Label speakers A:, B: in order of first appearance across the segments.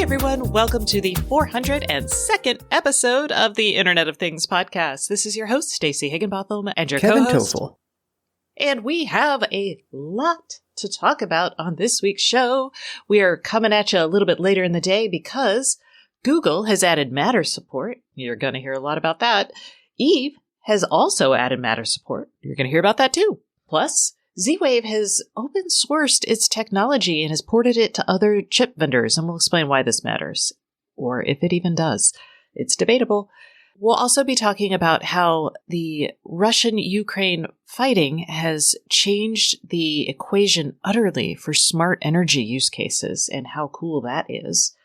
A: everyone. Welcome to the 402nd episode of the Internet of Things podcast. This is your host, Stacey Higginbotham, and your
B: Kevin
A: co-host.
B: Toffel.
A: And we have a lot to talk about on this week's show. We are coming at you a little bit later in the day because Google has added Matter support. You're going to hear a lot about that. Eve has also added Matter support. You're going to hear about that too. Plus, Z-Wave has open sourced its technology and has ported it to other chip vendors, and we'll explain why this matters, or if it even does. It's debatable. We'll also be talking about how the Russian-Ukraine fighting has changed the equation utterly for smart energy use cases and how cool that is.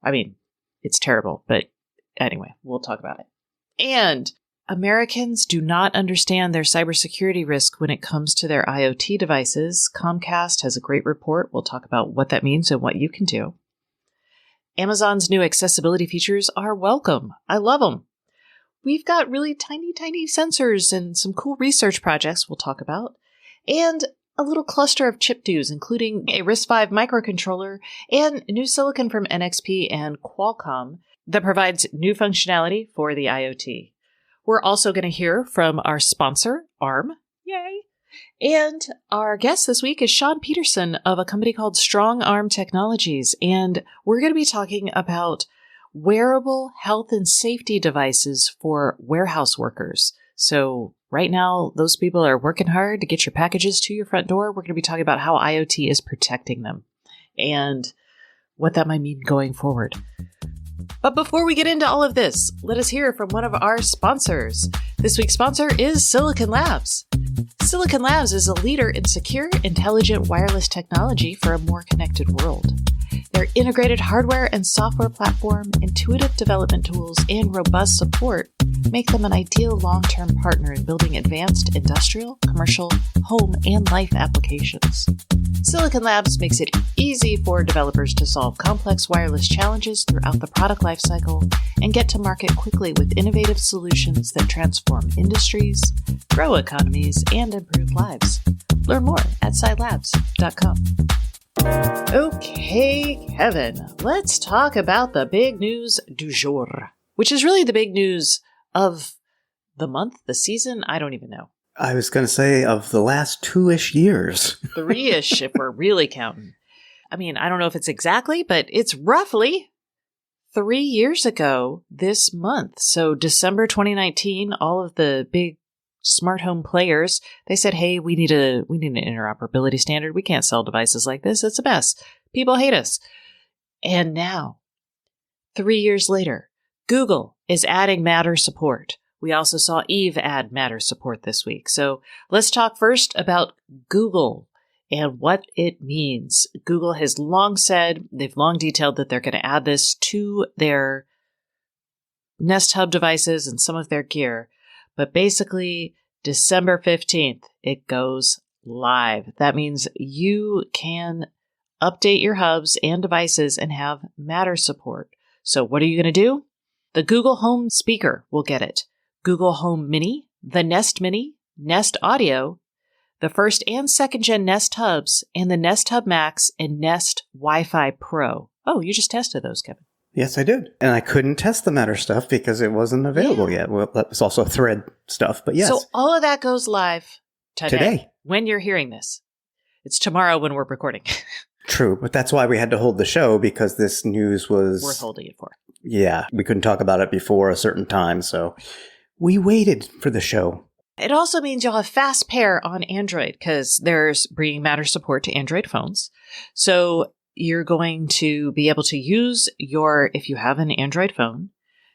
A: I mean, it's terrible, but anyway, we'll talk about it. And Americans do not understand their cybersecurity risk when it comes to their IoT devices. Comcast has a great report. We'll talk about what that means and what you can do. Amazon's new accessibility features are welcome. I love them. We've got really tiny sensors and some cool research projects we'll talk about. And a little cluster of chip news, including a RISC-V microcontroller and new silicon from NXP and Qualcomm that provides new functionality for the IoT. We're also going to hear from our sponsor, ARM. Yay! And our guest this week is Sean Peterson of a company called Strong Arm Technologies. And we're going to be talking about wearable health and safety devices for warehouse workers. So right now, those people are working hard to get your packages to your front door. We're going to be talking about how IoT is protecting them and what that might mean going forward. But before we get into all of this, let us hear from one of our sponsors. This week's sponsor is Silicon Labs. Silicon Labs is a leader in secure, intelligent wireless technology for a more connected world. Their integrated hardware and software platform, intuitive development tools, and robust support make them an ideal long-term partner in building advanced industrial, commercial, home, and life applications. Silicon Labs makes it easy for developers to solve complex wireless challenges throughout the product lifecycle and get to market quickly with innovative solutions that transform industries, grow economies, and improve lives. Learn more at SciLabs.com. Okay, Kevin, let's talk about the big news du jour, which is really the big news of the month, the season, I don't even know.
B: I was going to say of the last 2-ish years.
A: 3-ish if we're really counting. I mean, I don't know if it's exactly, but it's roughly 3 years ago this month. So December 2019, all of the big smart home players, they said, hey, we need an interoperability standard. We can't sell devices like this. It's a mess. People hate us. And now, 3 years later, Google is adding Matter support. We also saw Eve add Matter support this week. So let's talk first about Google and what it means. Google has long said, they've long detailed that they're going to add this to their Nest Hub devices and some of their gear. But basically, December 15th, it goes live. That means you can update your hubs and devices and have Matter support. So what are you going to do? The Google Home speaker will get it. Google Home Mini, the Nest Mini, Nest Audio, the first and second gen Nest Hubs, and the Nest Hub Max and Nest Wi-Fi Pro. Oh, you just tested those, Kevin.
B: Yes, I did. And I couldn't test the Matter stuff because it wasn't available yet. Well, that was also Thread stuff, but yes.
A: So all of that goes live today. When you're hearing this. It's tomorrow when we're recording.
B: True, but that's why we had to hold the show, because this news was
A: worth holding it for.
B: Yeah, we couldn't talk about it before a certain time, so we waited for the show.
A: It also means you'll have fast pair on Android because there's bringing Matter support to Android phones. So you're going to be able to use if you have an Android phone,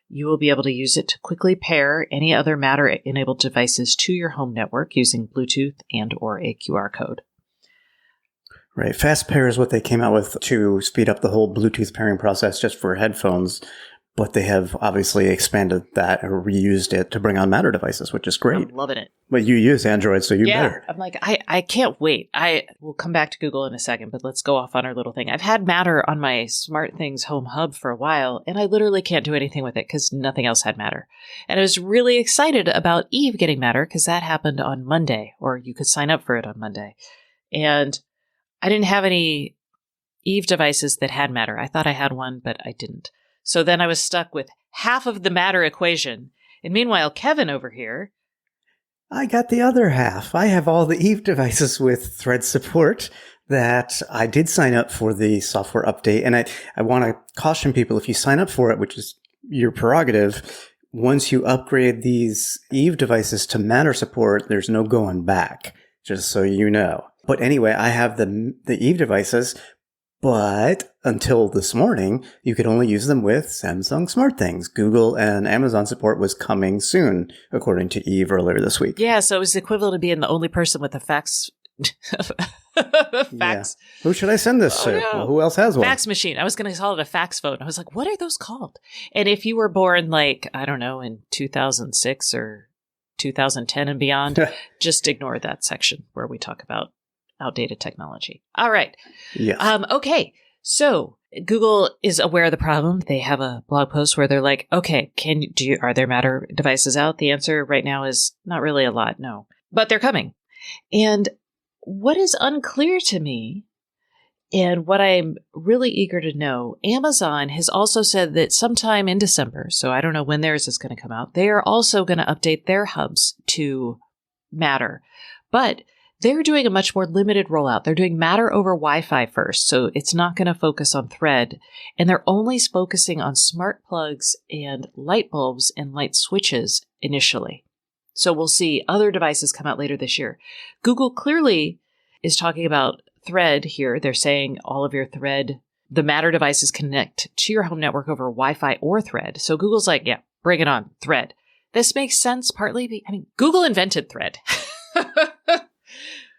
A: you will be able to use it to quickly pair any other Matter-enabled devices to your home network using Bluetooth and or a QR code.
B: Right. Fast pair is what they came out with to speed up the whole Bluetooth pairing process just for headphones. But they have obviously expanded that or reused it to bring on Matter devices, which is great.
A: I'm loving it.
B: But you use Android, so you better.
A: I'm like, I can't wait. We'll come back to Google in a second, but let's go off on our little thing. I've had Matter on my SmartThings home hub for a while, and I literally can't do anything with it because nothing else had Matter. And I was really excited about Eve getting Matter because that happened on Monday, or you could sign up for it on Monday. And I didn't have any Eve devices that had Matter. I thought I had one, but I didn't. So then I was stuck with half of the Matter equation. And meanwhile, Kevin over here,
B: I got the other half. I have all the Eve devices with Thread support that I did sign up for the software update. And I want to caution people, if you sign up for it, which is your prerogative, once you upgrade these Eve devices to Matter support, there's no going back, just so you know. But anyway, I have the Eve devices, but until this morning, you could only use them with Samsung SmartThings. Google and Amazon support was coming soon, according to Eve earlier this week.
A: Yeah, so it was equivalent to being the only person with a fax.
B: Yeah. Who should I send this to?
A: No.
B: Well, who else has one?
A: Fax machine. I was going to call it a fax phone. I was like, what are those called? And if you were born like, I don't know, in 2006 or 2010 and beyond, just ignore that section where we talk about outdated technology. All right.
B: Yes.
A: Okay. So Google is aware of the problem. They have a blog post where they're like, okay, are there Matter devices out? The answer right now is not really a lot. No, but they're coming. And what is unclear to me, and what I'm really eager to know, Amazon has also said that sometime in December, so I don't know when theirs is going to come out, they are also going to update their hubs to Matter. But they're doing a much more limited rollout. They're doing Matter over Wi-Fi first, so it's not going to focus on Thread. And they're only focusing on smart plugs and light bulbs and light switches initially. So we'll see other devices come out later this year. Google clearly is talking about Thread here. They're saying all of your Thread, the Matter devices connect to your home network over Wi-Fi or Thread. So Google's like, yeah, bring it on, Thread. This makes sense partly. Google invented Thread.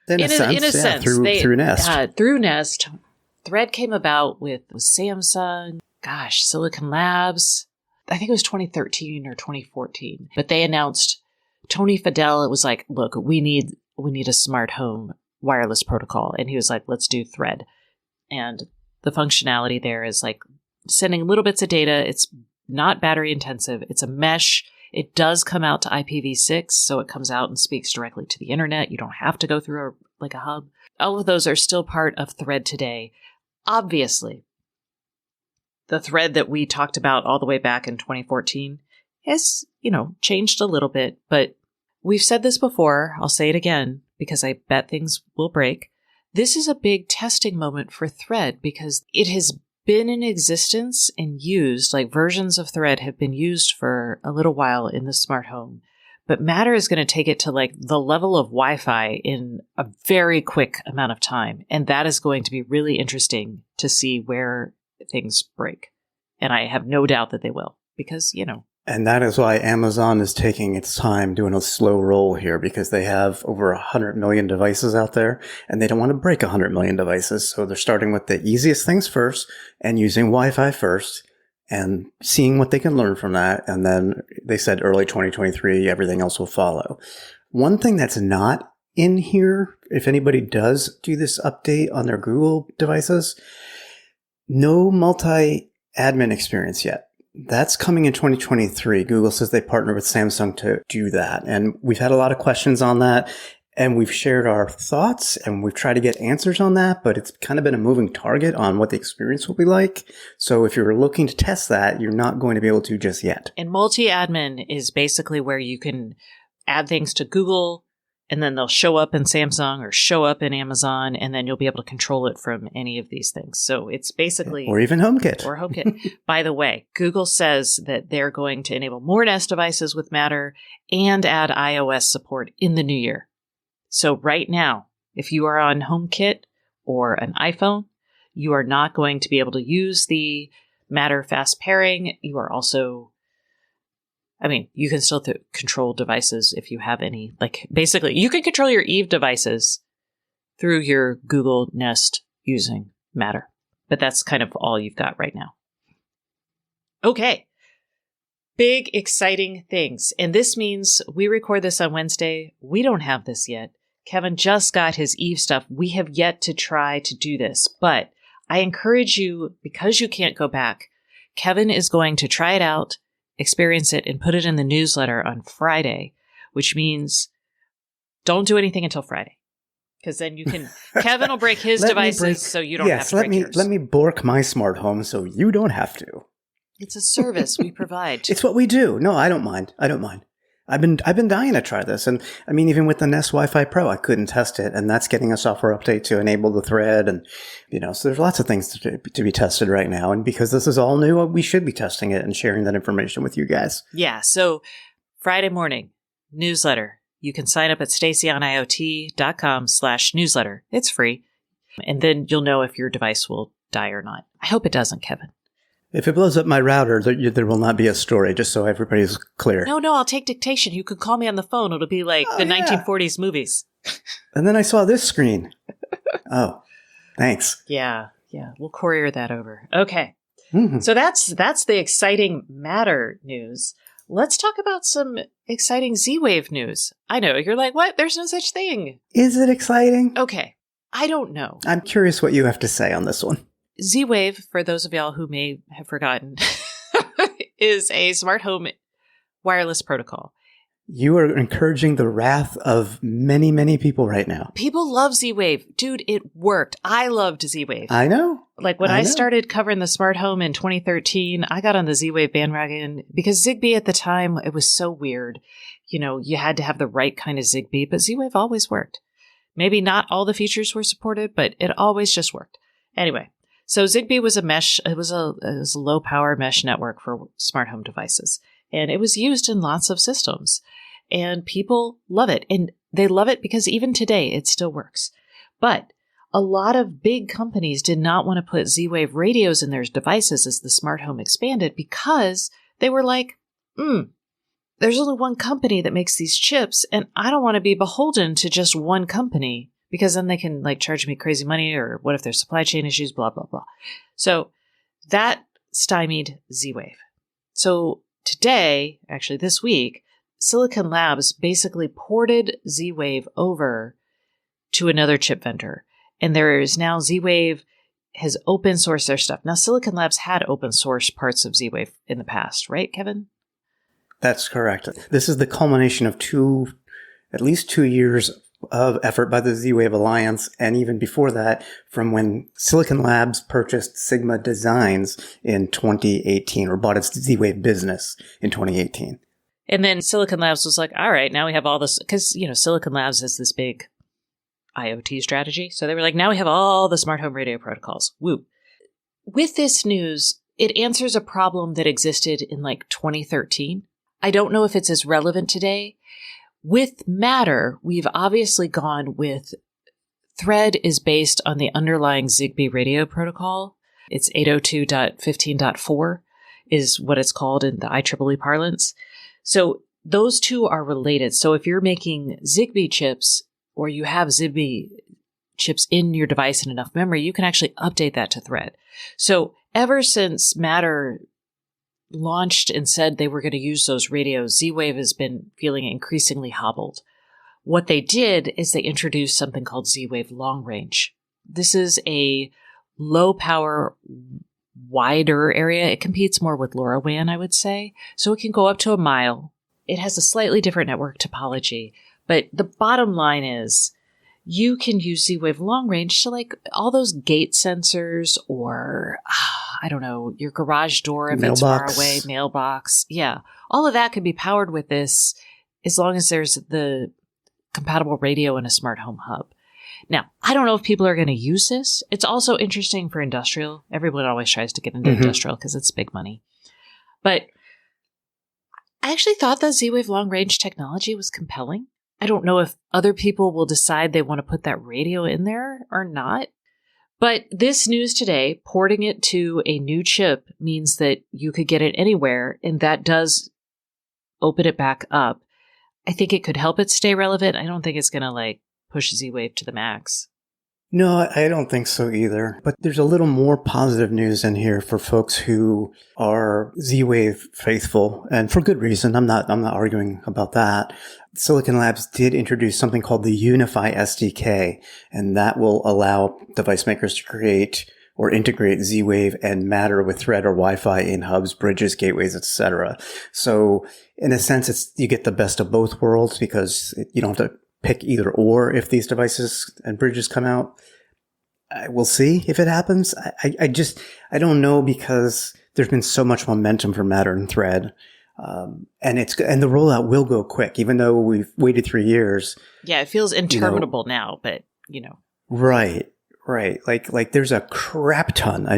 B: In a sense, through Nest.
A: Through Nest. Thread came about with Samsung, Silicon Labs. I think it was 2013 or 2014. But they announced Tony Fadell. It was like, look, we need a smart home wireless protocol. And he was like, let's do Thread. And the functionality there is like sending little bits of data. It's not battery intensive. It's a mesh. It does come out to IPv6, so it comes out and speaks directly to the internet. You don't have to go through a hub. All of those are still part of Thread today. Obviously, the Thread that we talked about all the way back in 2014 has, changed a little bit, but we've said this before. I'll say it again because I bet things will break. This is a big testing moment for Thread because it has been in existence and used, like versions of Thread have been used for a little while in the smart home. But Matter is going to take it to like the level of Wi-Fi in a very quick amount of time. And that is going to be really interesting to see where things break. And I have no doubt that they will because,
B: And that is why Amazon is taking its time doing a slow roll here, because they have over 100 million devices out there and they don't want to break 100 million devices. So they're starting with the easiest things first and using Wi-Fi first and seeing what they can learn from that. And then they said early 2023, everything else will follow. One thing that's not in here, if anybody does do this update on their Google devices, no multi-admin experience yet. That's coming in 2023. Google says they partner with Samsung to do that. And we've had a lot of questions on that. And we've shared our thoughts and we've tried to get answers on that, but it's kind of been a moving target on what the experience will be like. So if you're looking to test that, you're not going to be able to just yet.
A: And multi-admin is basically where you can add things to Google and then they'll show up in Samsung or show up in Amazon, and then you'll be able to control it from any of these things. So it's basically...
B: Or even HomeKit.
A: Or HomeKit. By the way, Google says that they're going to enable more Nest devices with Matter and add iOS support in the new year. So right now, if you are on HomeKit or an iPhone, you are not going to be able to use the Matter fast pairing. You are also... you can still control devices if you have any. Like, basically, you can control your Eve devices through your Google Nest using Matter. But that's kind of all you've got right now. Okay. Big, exciting things. And this means we record this on Wednesday. We don't have this yet. Kevin just got his Eve stuff. We have yet to try to do this. But I encourage you, because you can't go back, Kevin is going to try it out, experience it, and put it in the newsletter on Friday, which means don't do anything until Friday. Because then you can, Kevin will break his devices so you don't have to break yours.
B: Let me bork my smart home so you don't have to.
A: It's a service we provide.
B: It's what we do. No, I don't mind. I've been dying to try this. And I mean, even with the Nest Wi-Fi Pro, I couldn't test it. And that's getting a software update to enable the thread. And, so there's lots of things to be tested right now. And because this is all new, we should be testing it and sharing that information with you guys.
A: Yeah. So Friday morning, newsletter. You can sign up at stacyoniot.com/newsletter. It's free. And then you'll know if your device will die or not. I hope it doesn't, Kevin.
B: If it blows up my router, there will not be a story, just so everybody's clear.
A: No, I'll take dictation. You can call me on the phone. It'll be like 1940s movies.
B: And then I saw this screen. Oh, thanks.
A: Yeah. We'll courier that over. Okay.
B: Mm-hmm.
A: So that's the exciting Matter news. Let's talk about some exciting Z-Wave news. I know, you're like, what? There's no such thing.
B: Is it exciting?
A: Okay. I don't know.
B: I'm curious what you have to say on this one.
A: Z-Wave, for those of y'all who may have forgotten, is a smart home wireless protocol.
B: You are encouraging the wrath of many, many people right now.
A: People love Z-Wave. Dude, it worked. I loved Z-Wave.
B: I know.
A: Like when I started covering the smart home in 2013, I got on the Z-Wave bandwagon because Zigbee at the time, it was so weird. You had to have the right kind of Zigbee, but Z-Wave always worked. Maybe not all the features were supported, but it always just worked. Anyway, so Zigbee was a mesh. It was a low power mesh network for smart home devices. And it was used in lots of systems. And people love it. And they love it because even today it still works. But a lot of big companies did not want to put Z-Wave radios in their devices as the smart home expanded because they were like, there's only one company that makes these chips, and I don't want to be beholden to just one company because then they can charge me crazy money, or what if there's supply chain issues, blah, blah, blah. So that stymied Z-Wave. So today, actually this week, Silicon Labs basically ported Z-Wave over to another chip vendor. And there is now Z-Wave has open sourced their stuff. Now, Silicon Labs had open source parts of Z-Wave in the past, right, Kevin?
B: That's correct. This is the culmination of at least 2 years of effort by the Z-Wave Alliance, and even before that, from when Silicon Labs purchased Sigma Designs in 2018, or bought its Z-Wave business in 2018.
A: And then Silicon Labs was like, all right, now we have all this, because, Silicon Labs has this big IoT strategy. So they were like, now we have all the smart home radio protocols. Woo. With this news, it answers a problem that existed in 2013. I don't know if it's as relevant today. With Matter, we've obviously gone with Thread is based on the underlying Zigbee radio protocol. It's 802.15.4 is what it's called in the IEEE parlance. So those two are related. So if you're making Zigbee chips, or you have Zigbee chips in your device and enough memory, you can actually update that to Thread. So ever since Matter launched and said they were going to use those radios, Z-Wave has been feeling increasingly hobbled. What they did is they introduced something called Z-Wave Long Range. This is a low power, wider area. It competes more with LoRaWAN, I would say. So it can go up to a mile. It has a slightly different network topology. But the bottom line is you can use Z-Wave Long Range to all those gate sensors, or, I don't know, your garage door if it's far away, mailbox. Yeah. All of that can be powered with this as long as there's the compatible radio and a smart home hub. Now, I don't know if people are going to use this. It's also interesting for industrial. Everyone always tries to get into industrial because it's big money. But I actually thought that Z-Wave Long Range technology was compelling. I don't know if other people will decide they want to put that radio in there or not. But this news today, porting it to a new chip, means that you could get it anywhere, and that does open it back up. I think it could help it stay relevant. I don't think it's going to push Z-Wave to the max.
B: No, I don't think so either. But there's a little more positive news in here for folks who are Z-Wave faithful, and for good reason. I'm not arguing about that. Silicon Labs did introduce something called the Unify SDK, and that will allow device makers to create or integrate Z-Wave and Matter with Thread or Wi-Fi in hubs, bridges, gateways, etc. So in a sense, you get the best of both worlds because you don't have to pick either or if these devices and bridges come out. We'll see if it happens. I don't know, because there's been so much momentum for Matter and Thread. And the rollout will go quick, even though we've waited 3 years.
A: Yeah, it feels interminable now, but
B: Right. Like there's a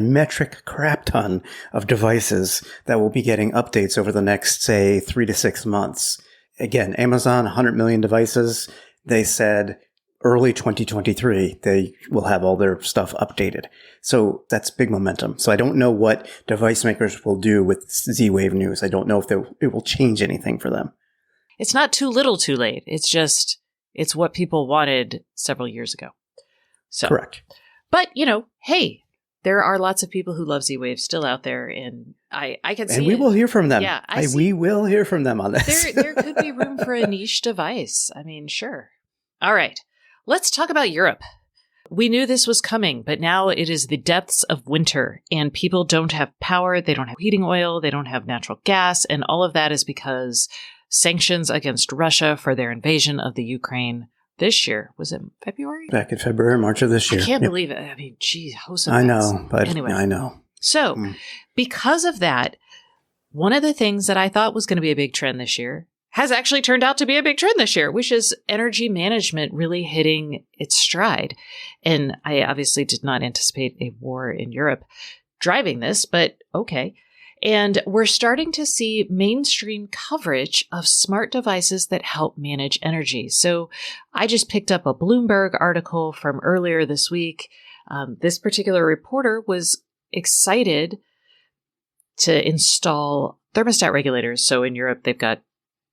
B: metric crap ton of devices that will be getting updates over the next, say, 3 to 6 months. Again, Amazon, 100 million devices. They said early 2023, they will have all their stuff updated. So that's big momentum. So I don't know what device makers will do with Z-Wave news. I don't know if it will change anything for them.
A: It's not too little too late. It's what people wanted several years ago. So,
B: correct.
A: But, hey, there are lots of people who love Z-Wave still out there, and I can see.
B: And we will hear from them.
A: Yeah,
B: we will hear from them on this.
A: There could be room for a niche device. I mean, sure. All right. Let's talk about Europe. We knew this was coming, but now it is the depths of winter, and people don't have power, they don't have heating oil, they don't have natural gas, and all of that is because sanctions against Russia for their invasion of the Ukraine this year. Was it February?
B: Back in February, March of this year.
A: I can't believe it. I mean, geez,
B: I know, but
A: anyway.
B: I know.
A: So, because of that, one of the things that I thought was going to be a big trend this year has actually turned out to be a big trend this year, which is energy management really hitting its stride. And I obviously did not anticipate a war in Europe driving this, but okay. And we're starting to see mainstream coverage of smart devices that help manage energy. So I just picked up a Bloomberg article from earlier this week. This particular reporter was excited to install thermostat regulators. So in Europe, they've got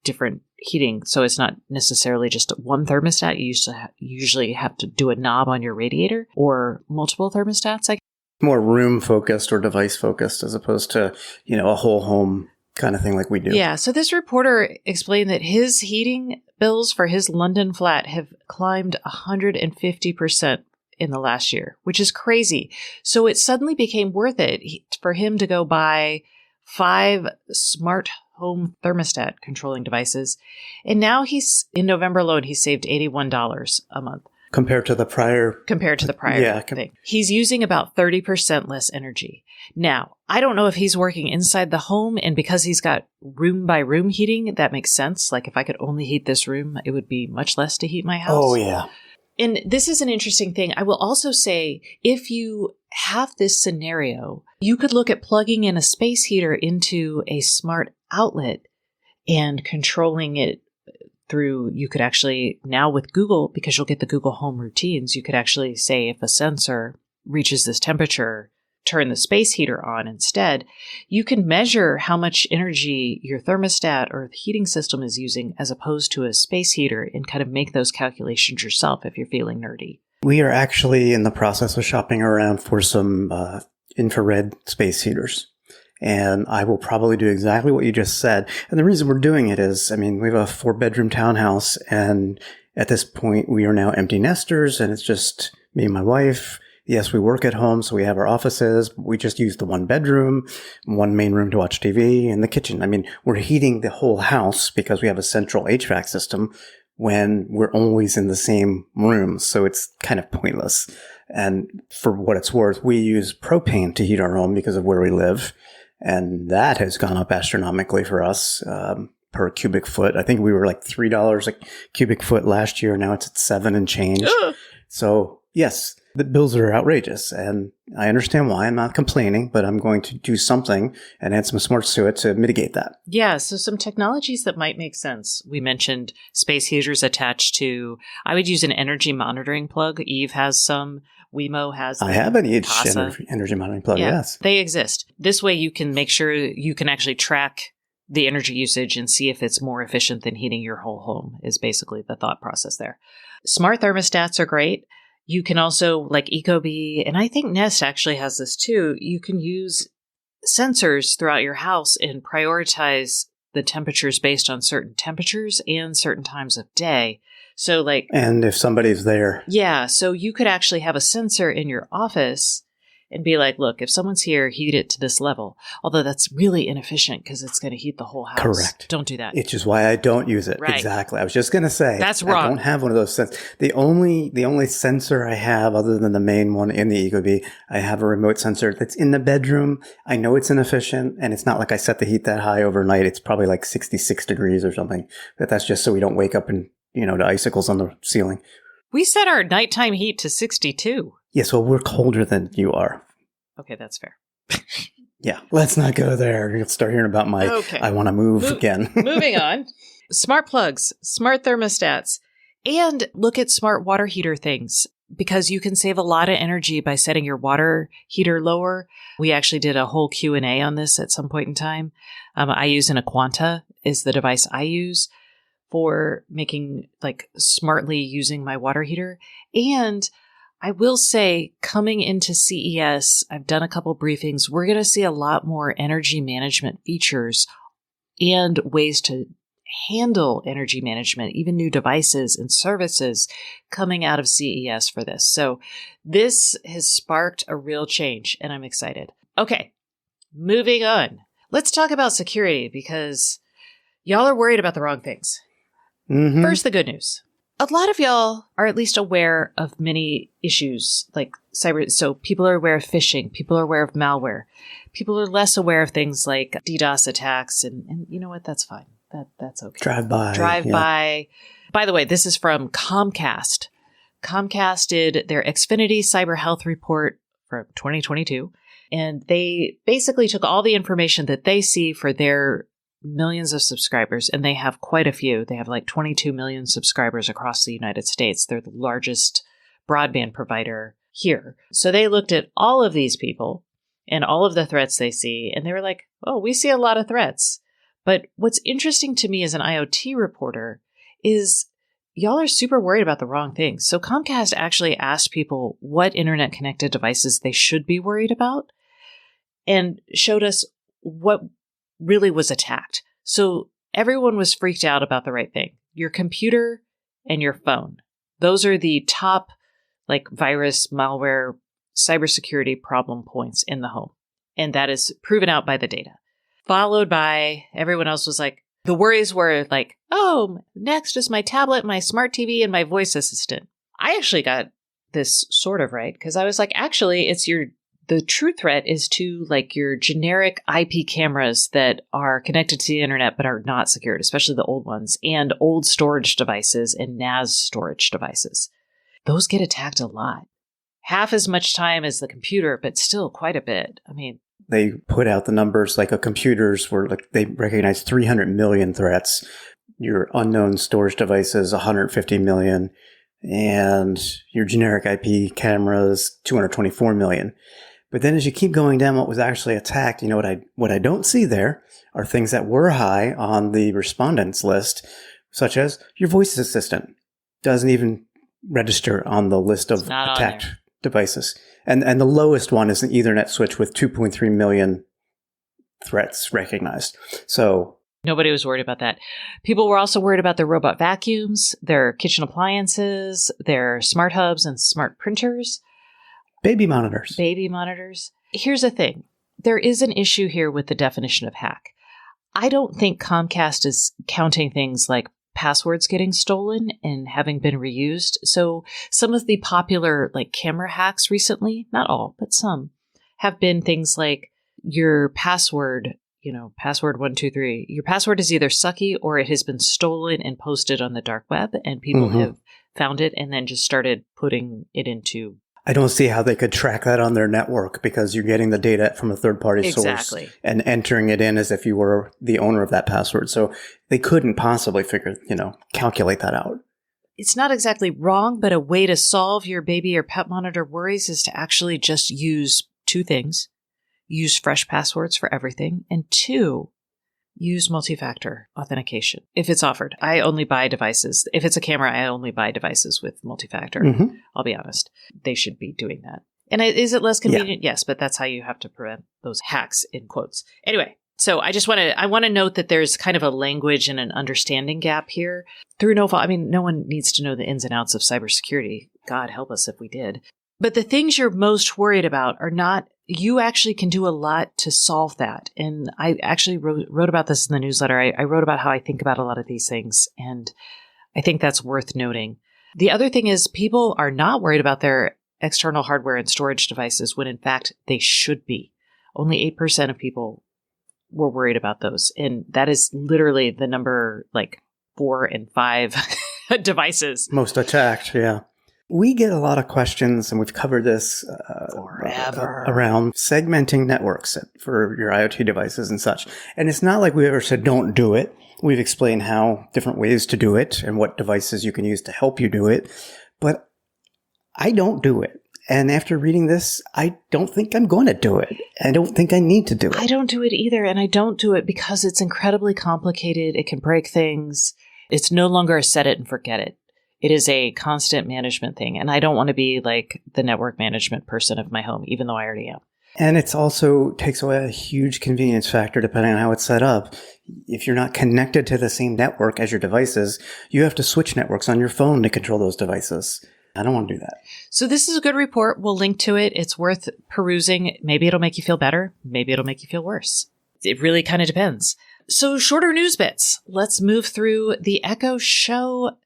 A: different heating. So it's not necessarily just one thermostat. You usually have to do a knob on your radiator, or multiple thermostats.
B: More room focused or device focused as opposed to, a whole home kind of thing like we do.
A: Yeah. So this reporter explained that his heating bills for his London flat have climbed 150% in the last year, which is crazy. So it suddenly became worth it for him to go buy 5 smart home thermostat controlling devices. And now in November alone, he saved $81 a month.
B: Compared to the prior
A: thing. He's using about 30% less energy. Now, I don't know if he's working inside the home, and because he's got room by room heating, that makes sense. Like if I could only heat this room, it would be much less to heat my house.
B: Oh, yeah.
A: And this is an interesting thing. I will also say, if you have this scenario, you could look at plugging in a space heater into a smart outlet and controlling it through, you could actually, now with Google, because you'll get the Google Home routines, you could actually say if a sensor reaches this temperature, turn the space heater on instead. You can measure how much energy your thermostat or the heating system is using as opposed to a space heater, and kind of make those calculations yourself if you're feeling nerdy.
B: We are actually in the process of shopping around for some infrared space heaters. And I will probably do exactly what you just said. And the reason we're doing it is, we have a 4-bedroom townhouse, and at this point we are now empty nesters, and it's just me and my wife. Yes, we work at home, so we have our offices. But we just use the 1 bedroom, 1 main room to watch TV, and the kitchen. We're heating the whole house because we have a central HVAC system when we're always in the same room. So it's kind of pointless. And for what it's worth, we use propane to heat our home because of where we live. And that has gone up astronomically for us per cubic foot. I think we were like $3 a cubic foot last year. Now it's at $7 and change. So yes, the bills are outrageous. And I understand why. I'm not complaining, but I'm going to do something and add some smarts to it to mitigate that.
A: Yeah. So some technologies that might make sense. We mentioned space heaters attached to, I would use an energy monitoring plug. Eve has some. Wemo has them.
B: I have an energy monitoring plug, yes.
A: They exist. This way you can make sure you can actually track the energy usage and see if it's more efficient than heating your whole home, is basically the thought process there. Smart thermostats are great. You can also, like Ecobee, and I think Nest actually has this too, you can use sensors throughout your house and prioritize the temperatures based on certain temperatures and certain times of day. So and
B: if somebody's there.
A: Yeah. So you could actually have a sensor in your office, and be like, look, if someone's here, heat it to this level. Although that's really inefficient because it's going to heat the whole house.
B: Correct.
A: Don't do that.
B: Which is why I don't use it.
A: Right.
B: Exactly. I was just going to say.
A: That's wrong.
B: I don't have one of those sensors. The only sensor I have, other than the main one in the Ecobee, I have a remote sensor that's in the bedroom. I know it's inefficient, and it's not like I set the heat that high overnight. It's probably like 66 degrees or something. But that's just so we don't wake up and, to icicles on the ceiling.
A: We set our nighttime heat to 62.
B: Yes, well, we're colder than you are.
A: Okay, that's fair.
B: Yeah, let's not go there. You'll start hearing about my, I want to move again.
A: Moving on. Smart plugs, smart thermostats, and look at smart water heater things because you can save a lot of energy by setting your water heater lower. We actually did a whole Q&A on this at some point in time. I use an Aquanta is the device I use for making smartly using my water heater. And I will say coming into CES, I've done a couple briefings. We're going to see a lot more energy management features and ways to handle energy management, even new devices and services coming out of CES for this. So this has sparked a real change and I'm excited. Okay, moving on. Let's talk about security because y'all are worried about the wrong things.
B: Mm-hmm.
A: First, the good news. A lot of y'all are at least aware of many issues like cyber. So people are aware of phishing. People are aware of malware. People are less aware of things like DDoS attacks. And you know what? That's fine. That's okay. Drive-by. By the way, this is from Comcast. Comcast did their Xfinity Cyber Health Report for 2022. And they basically took all the information that they see for their millions of subscribers, and they have quite a few. They have 22 million subscribers across the United States. They're the largest broadband provider here. So they looked at all of these people and all of the threats they see, and they were like, oh, we see a lot of threats. But what's interesting to me as an IoT reporter is y'all are super worried about the wrong things. So Comcast actually asked people what internet-connected devices they should be worried about and showed us what really was attacked. So everyone was freaked out about the right thing. Your computer and your phone. Those are the top virus, malware, cybersecurity problem points in the home. And that is proven out by the data. Followed by everyone else was the worries were oh, next is my tablet, my smart TV, and my voice assistant. I actually got this sort of right because I was actually it's the true threat is to your generic IP cameras that are connected to the internet but are not secured, especially the old ones, and old storage devices and NAS storage devices. Those get attacked a lot. Half as much time as the computer, but still quite a bit. I mean,
B: they put out the numbers a computers were they recognized 300 million threats. Your unknown storage devices, 150 million, and your generic IP cameras, 224 million. But then as you keep going down what was actually attacked, what I don't see there are things that were high on the respondents list, such as your voice assistant doesn't even register on the list of attacked devices. And the lowest one is an Ethernet switch with 2.3 million threats recognized. So
A: nobody was worried about that. People were also worried about their robot vacuums, their kitchen appliances, their smart hubs and smart printers.
B: Baby monitors.
A: Here's the thing. There is an issue here with the definition of hack. I don't think Comcast is counting things like passwords getting stolen and having been reused. So some of the popular camera hacks recently, not all, but some, have been things like your password, password 123. Your password is either sucky or it has been stolen and posted on the dark web and people have found it and then just started putting it into.
B: I don't see how they could track that on their network because you're getting the data from a third-party source and entering it in as if you were the owner of that password. So they couldn't possibly calculate that out.
A: It's not exactly wrong, but a way to solve your baby or pet monitor worries is to actually just use two things. Use fresh passwords for everything. And two, use multi-factor authentication if it's offered. I only buy devices. If it's a camera, I only buy devices with multi-factor. I'll be honest. They should be doing that. And is it less convenient? Yeah. Yes, but that's how you have to prevent those hacks in quotes. Anyway, so I want to note that there's kind of a language and an understanding gap here. Through no fault, no one needs to know the ins and outs of cybersecurity. God help us if we did. But the things you're most worried about are not, you actually can do a lot to solve that. And I actually wrote about this in the newsletter. I wrote about how I think about a lot of these things, and I think that's worth noting. The other thing is people are not worried about their external hardware and storage devices when in fact they should be. Only 8% of people were worried about those. And that is literally the number like 4 and 5 devices.
B: Most attacked, yeah. We get a lot of questions, and we've covered this
A: forever
B: around segmenting networks for your IoT devices and such. And it's not like we ever said don't do it. We've explained how different ways to do it and what devices you can use to help you do it. But I don't do it. And after reading this, I don't think I'm going to do it. I don't think I need to do it.
A: I don't do it either. And I don't do it because it's incredibly complicated. It can break things. It's no longer a set it and forget it. It is a constant management thing. And I don't want to be like the network management person of my home, even though I already am.
B: And it's also takes away a huge convenience factor depending on how it's set up. If you're not connected to the same network as your devices, you have to switch networks on your phone to control those devices. I don't want to do that.
A: So this is a good report. We'll link to it. It's worth perusing. Maybe it'll make you feel better. Maybe it'll make you feel worse. It really kind of depends. So shorter news bits. Let's move through the Echo Show.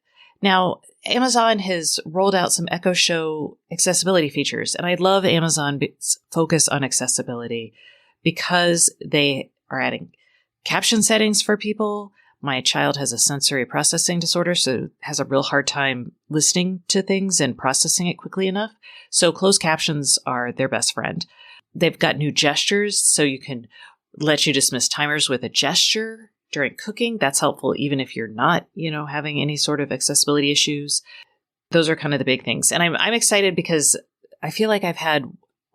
A: Now, Amazon has rolled out some Echo Show accessibility features, and I love Amazon's focus on accessibility because they are adding caption settings for people. My child has a sensory processing disorder, so has a real hard time listening to things and processing it quickly enough. So closed captions are their best friend. They've got new gestures, so you can let you dismiss timers with a gesture during cooking. That's helpful even if you're not, having any sort of accessibility issues. Those are kind of the big things. And I'm excited because I feel like I've had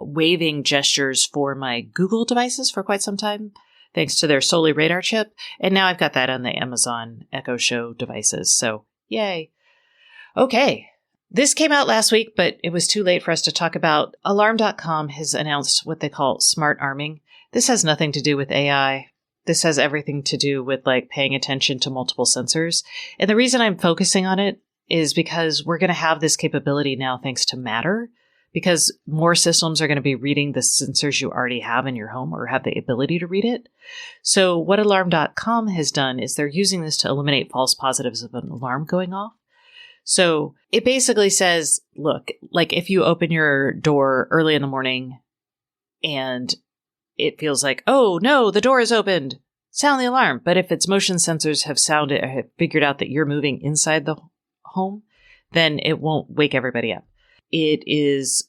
A: waving gestures for my Google devices for quite some time, thanks to their Soli radar chip. And now I've got that on the Amazon Echo Show devices. So yay. Okay. This came out last week, but it was too late for us to talk about. Alarm.com has announced what they call smart arming. This has nothing to do with AI. This has everything to do with paying attention to multiple sensors. And the reason I'm focusing on it is because we're going to have this capability now thanks to Matter, because more systems are going to be reading the sensors you already have in your home or have the ability to read it. So what Alarm.com has done is they're using this to eliminate false positives of an alarm going off. So it basically says, look, if you open your door early in the morning and it feels like, oh no, the door is opened, sound the alarm. But if its motion sensors have figured out that you're moving inside the home, then it won't wake everybody up. It is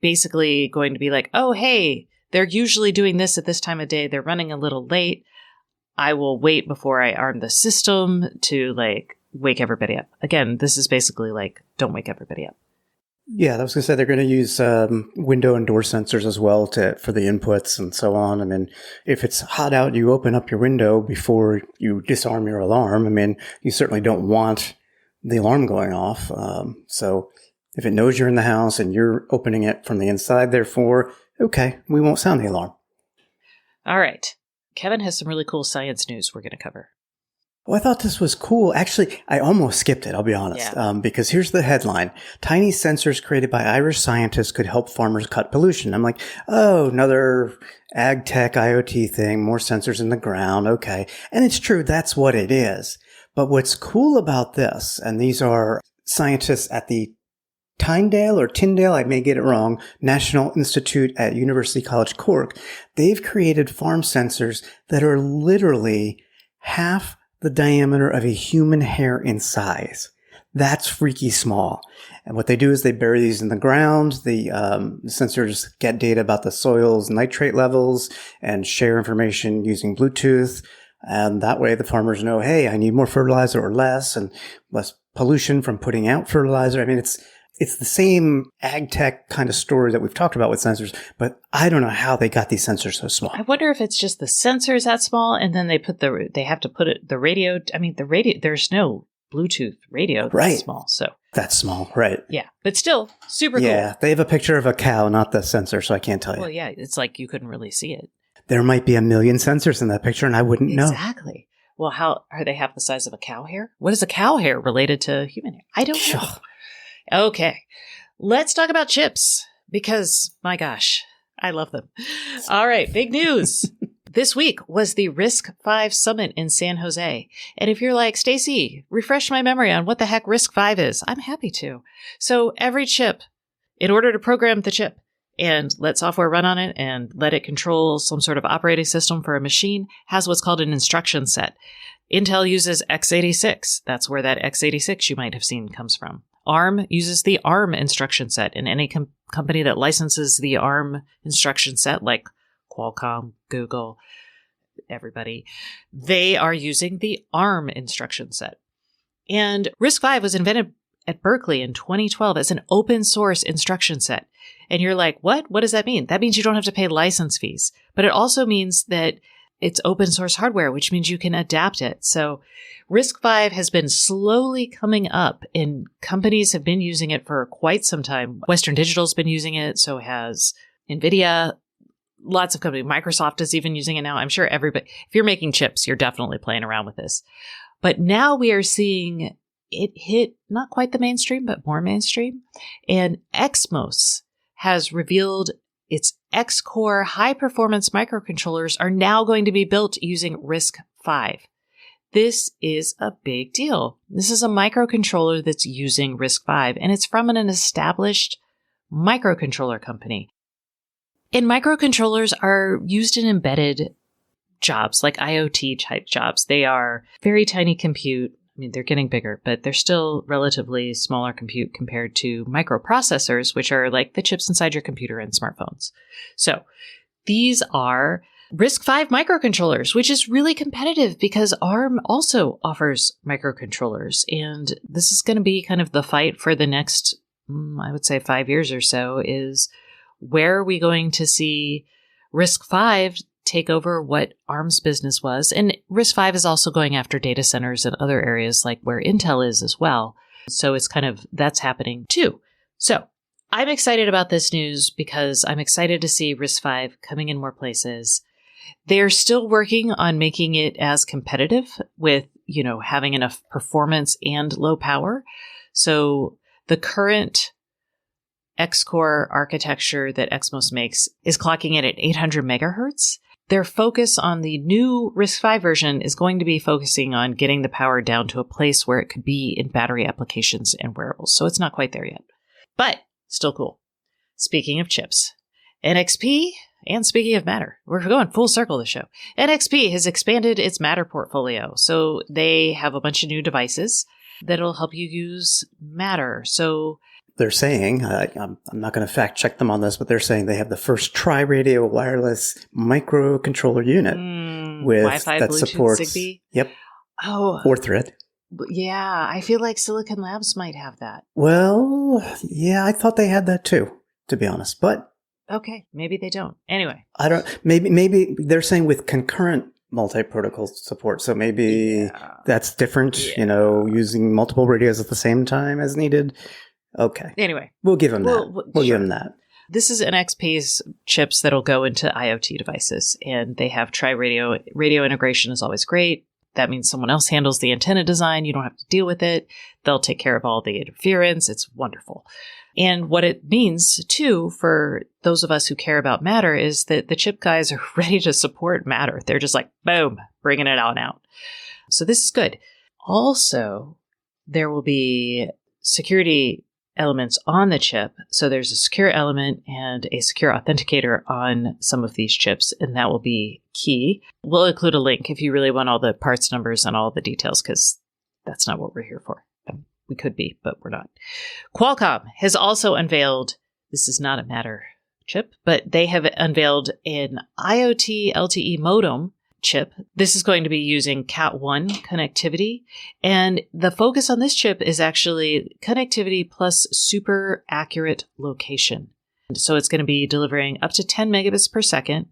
A: basically going to be like, oh, hey, they're usually doing this at this time of day. They're running a little late. I will wait before I arm the system to wake everybody up. Again, this is basically don't wake everybody up.
B: Yeah, I was going to say they're going to use window and door sensors as well for the inputs and so on. I mean, if it's hot out, you open up your window before you disarm your alarm. I mean, you certainly don't want the alarm going off. So if it knows you're in the house and you're opening it from the inside, therefore, okay, we won't sound the alarm.
A: All right. Kevin has some really cool science news we're going to cover.
B: Well, I thought this was cool. Actually, I almost skipped it, I'll be honest, because here's the headline. Tiny sensors created by Irish scientists could help farmers cut pollution. I'm like, oh, another ag tech IoT thing, more sensors in the ground. Okay. And it's true. That's what it is. But what's cool about this, and these are scientists at the Tyndale, I may get it wrong, National Institute at University College Cork, they've created farm sensors that are literally half the diameter of a human hair in size. That's freaky small. And what they do is they bury these in the ground. The sensors get data about the soil's nitrate levels and share information using Bluetooth. And that way the farmers know, hey, I need more fertilizer or less, and less pollution from putting out fertilizer. I mean, it's the same ag tech kind of story that we've talked about with sensors, but I don't know how they got these sensors so small.
A: I wonder if it's just the sensors that small, and then they have to put the radio. I mean, the radio. There's no Bluetooth radio that's small, so
B: that's small, right?
A: Yeah, but still super cool.
B: Yeah, they have a picture of a cow, not the sensor, so I can't tell you.
A: Well, yeah, it's like you couldn't really see it.
B: There might be 1 million sensors in that picture, and I wouldn't know.
A: Exactly. Well, how are they half the size of a cow hair? What is a cow hair related to human hair? I don't know. Okay. Let's talk about chips because, my gosh, I love them. All right, big news. This week was the RISC-V Summit in San Jose. And if you're like, Stacey, refresh my memory on what the heck RISC-V is, I'm happy to. So every chip, in order to program the chip and let software run on it and let it control some sort of operating system for a machine, has what's called an instruction set. Intel uses x86. That's where that x86 you might have seen comes from. ARM uses the ARM instruction set, and any company that licenses the ARM instruction set, like Qualcomm, Google, everybody, they are using the ARM instruction set. And RISC-V was invented at Berkeley in 2012 as an open source instruction set. And you're like, what? What does that mean? That means you don't have to pay license fees. But it also means that it's open source hardware, which means you can adapt it. So RISC-V has been slowly coming up, and companies have been using it for quite some time. Western Digital's been using it, so has NVIDIA. Lots of companies. Microsoft is even using it now. I'm sure everybody, if you're making chips, you're definitely playing around with this. But now we are seeing it hit not quite the mainstream, but more mainstream. And Exmos has revealed its X-Core high-performance microcontrollers are now going to be built using RISC-V. This is a big deal. This is a microcontroller that's using RISC-V, and it's from an established microcontroller company. And microcontrollers are used in embedded jobs, like IoT-type jobs. They are very tiny compute. I mean, they're getting bigger, but they're still relatively smaller compute compared to microprocessors, which are like the chips inside your computer and smartphones. So these are RISC-V microcontrollers, which is really competitive because ARM also offers microcontrollers. And this is going to be kind of the fight for the next, I would say 5 years or so, is where are we going to see RISC-V take over what ARM's business was? And RISC-V is also going after data centers and other areas like where Intel is as well. So it's kind of, that's happening too. So I'm excited about this news because I'm excited to see RISC-V coming in more places. They're still working on making it as competitive with, having enough performance and low power. So the current X-Core architecture that Exmos makes is clocking it at 800 megahertz. Their focus on the new RISC-V version is going to be focusing on getting the power down to a place where it could be in battery applications and wearables. So it's not quite there yet, but still cool. Speaking of chips, NXP, and speaking of Matter, we're going full circle this show. NXP has expanded its Matter portfolio. So they have a bunch of new devices that'll help you use Matter. So
B: they're saying, I'm not going to fact check them on this, but they're saying they have the first tri-radio wireless microcontroller unit with
A: Wi-Fi,
B: that
A: Bluetooth,
B: supports
A: Zigbee.
B: Yep.
A: Oh,
B: or Thread.
A: Yeah, I feel like Silicon Labs might have that.
B: Well, yeah, I thought they had that too, to be honest. But
A: okay, maybe they don't. Anyway,
B: I don't. Maybe they're saying with concurrent multi-protocol support. So maybe that's different.
A: Yeah.
B: Using multiple radios at the same time as needed. Okay.
A: Anyway,
B: we'll give them that. We'll give them that.
A: This is NXP's chips that'll go into IoT devices, and they have tri-radio. Radio integration is always great. That means someone else handles the antenna design. You don't have to deal with it. They'll take care of all the interference. It's wonderful. And what it means, too, for those of us who care about Matter is that the chip guys are ready to support Matter. They're just like, boom, bringing it on out. So this is good. Also, there will be security elements on the chip. So there's a secure element and a secure authenticator on some of these chips, and that will be key. We'll include a link if you really want all the parts numbers and all the details, because that's not what we're here for. We could be, but we're not. Qualcomm has also unveiled, this is not a Matter chip, but they have unveiled an IoT LTE modem chip. This is going to be using Cat1 connectivity. And the focus on this chip is actually connectivity plus super accurate location. So it's going to be delivering up to 10 megabits per second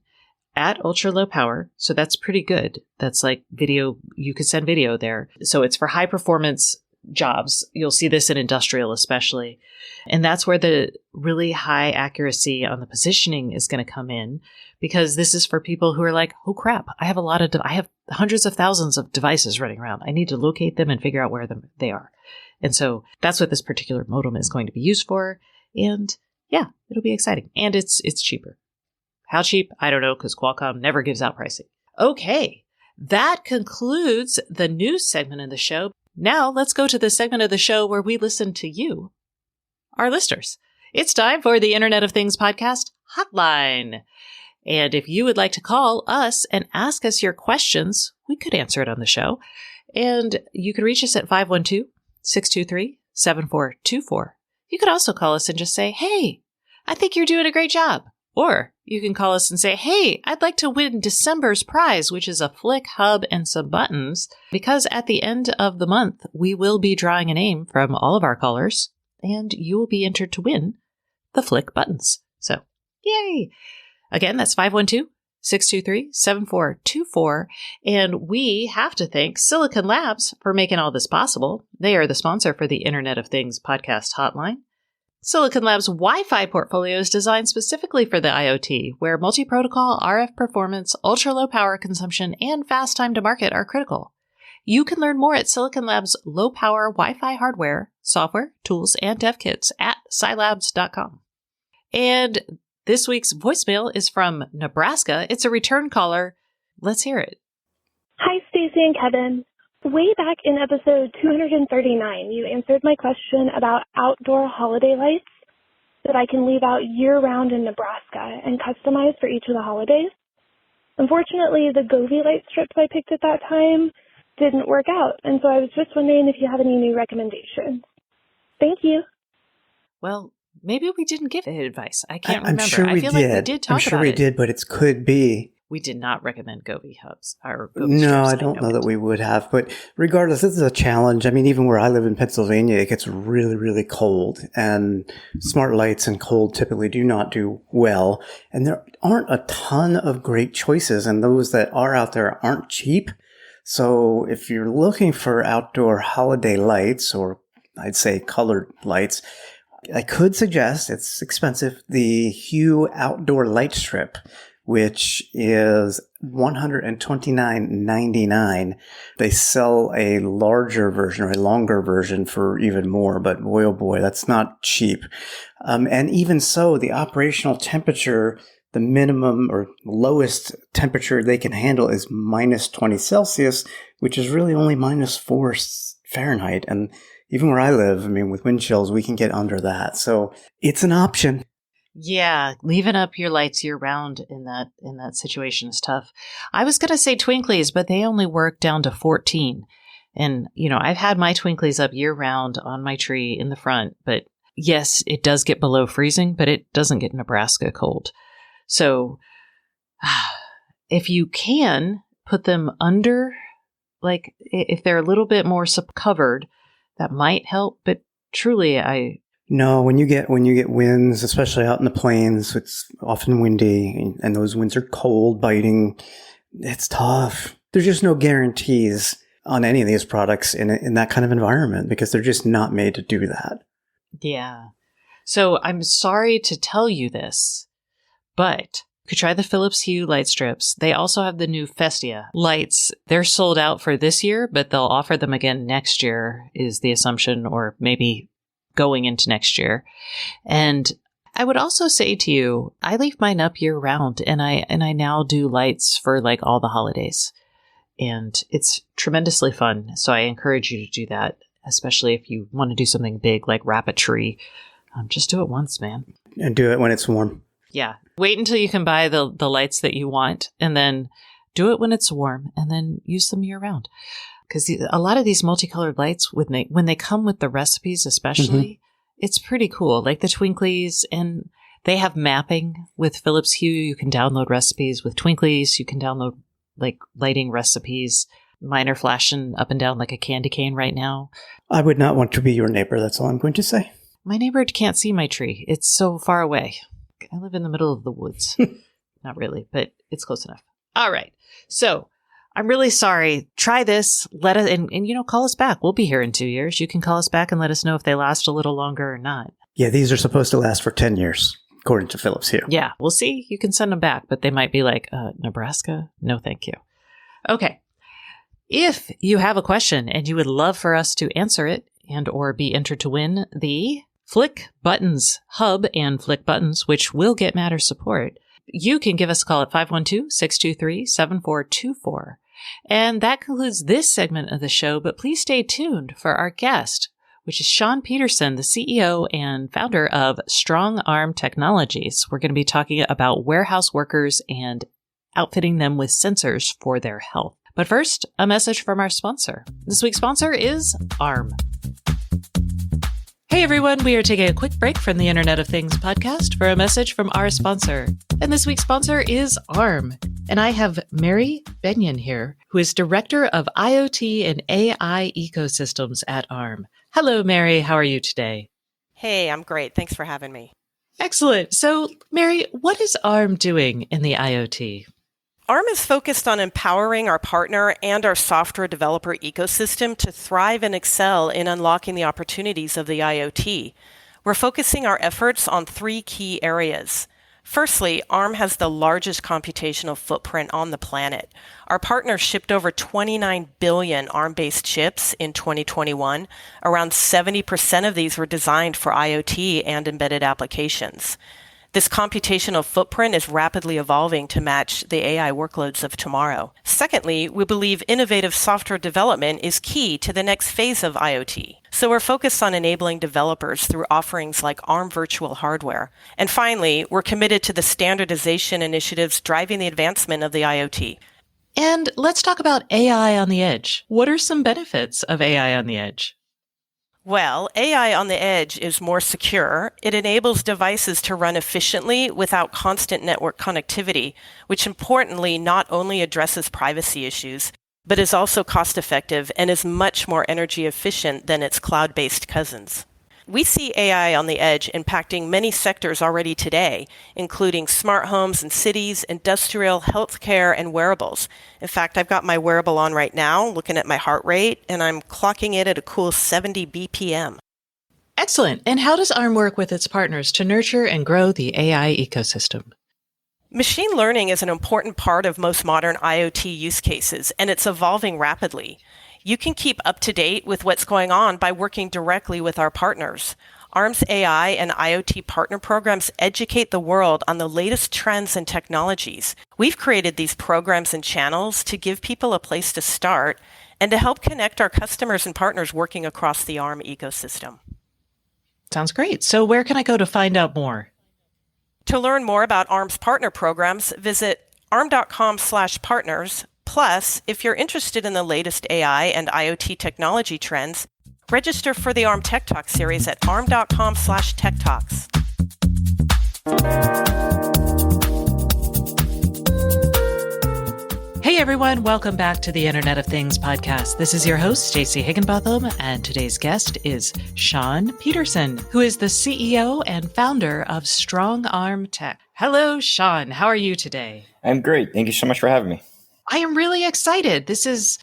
A: at ultra low power. So that's pretty good. That's like video. You could send video there. So it's for high performance jobs. You'll see this in industrial especially. And that's where the really high accuracy on the positioning is going to come in, because this is for people who are like, oh crap, I have I have hundreds of thousands of devices running around. I need to locate them and figure out where they are. And so that's what this particular modem is going to be used for. And yeah, it'll be exciting. And it's cheaper. How cheap? I don't know, because Qualcomm never gives out pricing. Okay, that concludes the news segment of the show. Now let's go to the segment of the show where we listen to you, our listeners. It's time for the Internet of Things podcast hotline. And if you would like to call us and ask us your questions, we could answer it on the show. And you can reach us at 512-623-7424. You could also call us and just say, hey, I think you're doing a great job. Or you can call us and say, hey, I'd like to win December's prize, which is a Flick hub and some buttons, because at the end of the month, we will be drawing a name from all of our callers, and you will be entered to win the Flick buttons. So, yay! Again, that's 512-623-7424. And we have to thank Silicon Labs for making all this possible. They are the sponsor for the Internet of Things podcast hotline. Silicon Labs' Wi-Fi portfolio is designed specifically for the IoT, where multi-protocol, RF performance, ultra-low power consumption, and fast time to market are critical. You can learn more at Silicon Labs' low-power Wi-Fi hardware, software, tools, and dev kits at scilabs.com. And this week's voicemail is from Nebraska. It's a return caller. Let's hear it.
C: Hi, Stacey and Kevin. Way back in episode 239, you answered my question about outdoor holiday lights that I can leave out year-round in Nebraska and customize for each of the holidays. Unfortunately, the Govee light strips I picked at that time didn't work out, and so I was just wondering if you have any new recommendations. Thank you.
A: Well, maybe we didn't give advice. I can't
B: I'm
A: remember.
B: sure we
A: I feel
B: did.
A: like we did talk about it.
B: I'm sure we did, but it could be.
A: We did not recommend Govee hubs. Or Govee
B: No,
A: strips,
B: I don't know that we would have. But regardless, this is a challenge. I mean, even where I live in Pennsylvania, it gets really, really cold. And smart lights and cold typically do not do well. And there aren't a ton of great choices. And those that are out there aren't cheap. So if you're looking for outdoor holiday lights, or I'd say colored lights, I could suggest, it's expensive, the Hue Outdoor Light Strip, which is $129.99. They sell a larger version or a longer version for even more, but boy, oh boy, that's not cheap. And even so, the operational temperature, the minimum or lowest temperature they can handle is minus 20 Celsius, which is really only minus 4 Fahrenheit. And even where I live, I mean, with wind chills, we can get under that. So it's an option.
A: Yeah, leaving up your lights year round in that situation is tough. I was going to say twinklies, but they only work down to 14. And, you know, I've had my twinklies up year round on my tree in the front. But yes, it does get below freezing, but it doesn't get Nebraska cold. So if you can put them under, like if they're a little bit more covered, that might help. But truly,
B: No, when you get winds, especially out in the plains, it's often windy, and those winds are cold, biting. It's tough. There's just no guarantees on any of these products in that kind of environment because they're just not made to do that.
A: Yeah. So I'm sorry to tell you this, but you could try the Philips Hue light strips. They also have the new Festia lights. They're sold out for this year, but they'll offer them again next year is the assumption, or maybe going into next year. And I would also say to you, I leave mine up year round, and I now do lights for like all the holidays, and it's tremendously fun. So I encourage you to do that, especially if you want to do something big like wrap a tree. Just do it once, man.
B: And do it when it's warm.
A: Yeah. Wait until you can buy the lights that you want, and then do it when it's warm, and then use them year round. Because a lot of these multicolored lights, when they come with the recipes especially, it's pretty cool. Like the twinklies, and they have mapping with Philips Hue. You can download recipes with twinklies. You can download like lighting recipes. Mine are flashing up and down like a candy cane right now.
B: I would not want to be your neighbor. That's all I'm going to say.
A: My neighbor can't see my tree. It's so far away. I live in the middle of the woods. Not really, but it's close enough. All right. So I'm really sorry. Try this. Let us, and call us back. We'll be here in 2 years. You can call us back and let us know if they last a little longer or not.
B: Yeah, these are supposed to last for 10 years, according to Philips Hue.
A: Yeah, we'll see. You can send them back, but they might be like, Nebraska? No, thank you. Okay. If you have a question and you would love for us to answer it and or be entered to win the Flick Buttons Hub and Flick Buttons, which will get Matter support, you can give us a call at 512-623-7424. And that concludes this segment of the show, but please stay tuned for our guest, which is Sean Peterson, the CEO and founder of Strong Arm Technologies. We're going to be talking about warehouse workers and outfitting them with sensors for their health. But first, a message from our sponsor. This week's sponsor is Arm. Hey everyone, we are taking a quick break from the Internet of Things podcast for a message from our sponsor. And this week's sponsor is Arm. And I have Mary Benyon here, who is Director of IoT and AI Ecosystems at Arm. Hello, Mary. How are you today?
D: Hey, I'm great. Thanks for having me.
A: Excellent. So, Mary, what is Arm doing in the IoT?
D: Arm is focused on empowering our partner and our software developer ecosystem to thrive and excel in unlocking the opportunities of the IoT. We're focusing our efforts on three key areas. Firstly, Arm has the largest computational footprint on the planet. Our partners shipped over 29 billion Arm-based chips in 2021. Around 70% of these were designed for IoT and embedded applications. This computational footprint is rapidly evolving to match the AI workloads of tomorrow. Secondly, we believe innovative software development is key to the next phase of IoT. So we're focused on enabling developers through offerings like Arm Virtual Hardware. And finally, we're committed to the standardization initiatives driving the advancement of the IoT.
A: And let's talk about AI on the edge. What are some benefits of AI on the edge?
D: Well, AI on the edge is more secure. It enables devices to run efficiently without constant network connectivity, which importantly not only addresses privacy issues, but is also cost-effective and is much more energy efficient than its cloud-based cousins. We see AI on the edge impacting many sectors already today, including smart homes and cities, industrial, healthcare, and wearables. In fact, I've got my wearable on right now, looking at my heart rate, and I'm clocking it at a cool 70 BPM.
A: Excellent. And how does Arm work with its partners to nurture and grow the AI ecosystem?
D: Machine learning is an important part of most modern IoT use cases, and it's evolving rapidly. You can keep up to date with what's going on by working directly with our partners. Arm's AI and IoT partner programs educate the world on the latest trends and technologies. We've created these programs and channels to give people a place to start and to help connect our customers and partners working across the Arm ecosystem.
A: Sounds great. So where can I go to find out more?
D: To learn more about Arm's partner programs, visit arm.com/partners. Plus, if you're interested in the latest AI and IoT technology trends, register for the Arm Tech Talk series at arm.com/Tech Talks.
A: Hey everyone, welcome back to the Internet of Things podcast. This is your host, Stacey Higginbotham, and today's guest is Sean Peterson, who is the CEO and founder of Strong Arm Tech. Hello, Sean. How are you today?
E: I'm great. Thank you so much for having me.
A: I am really excited. This is,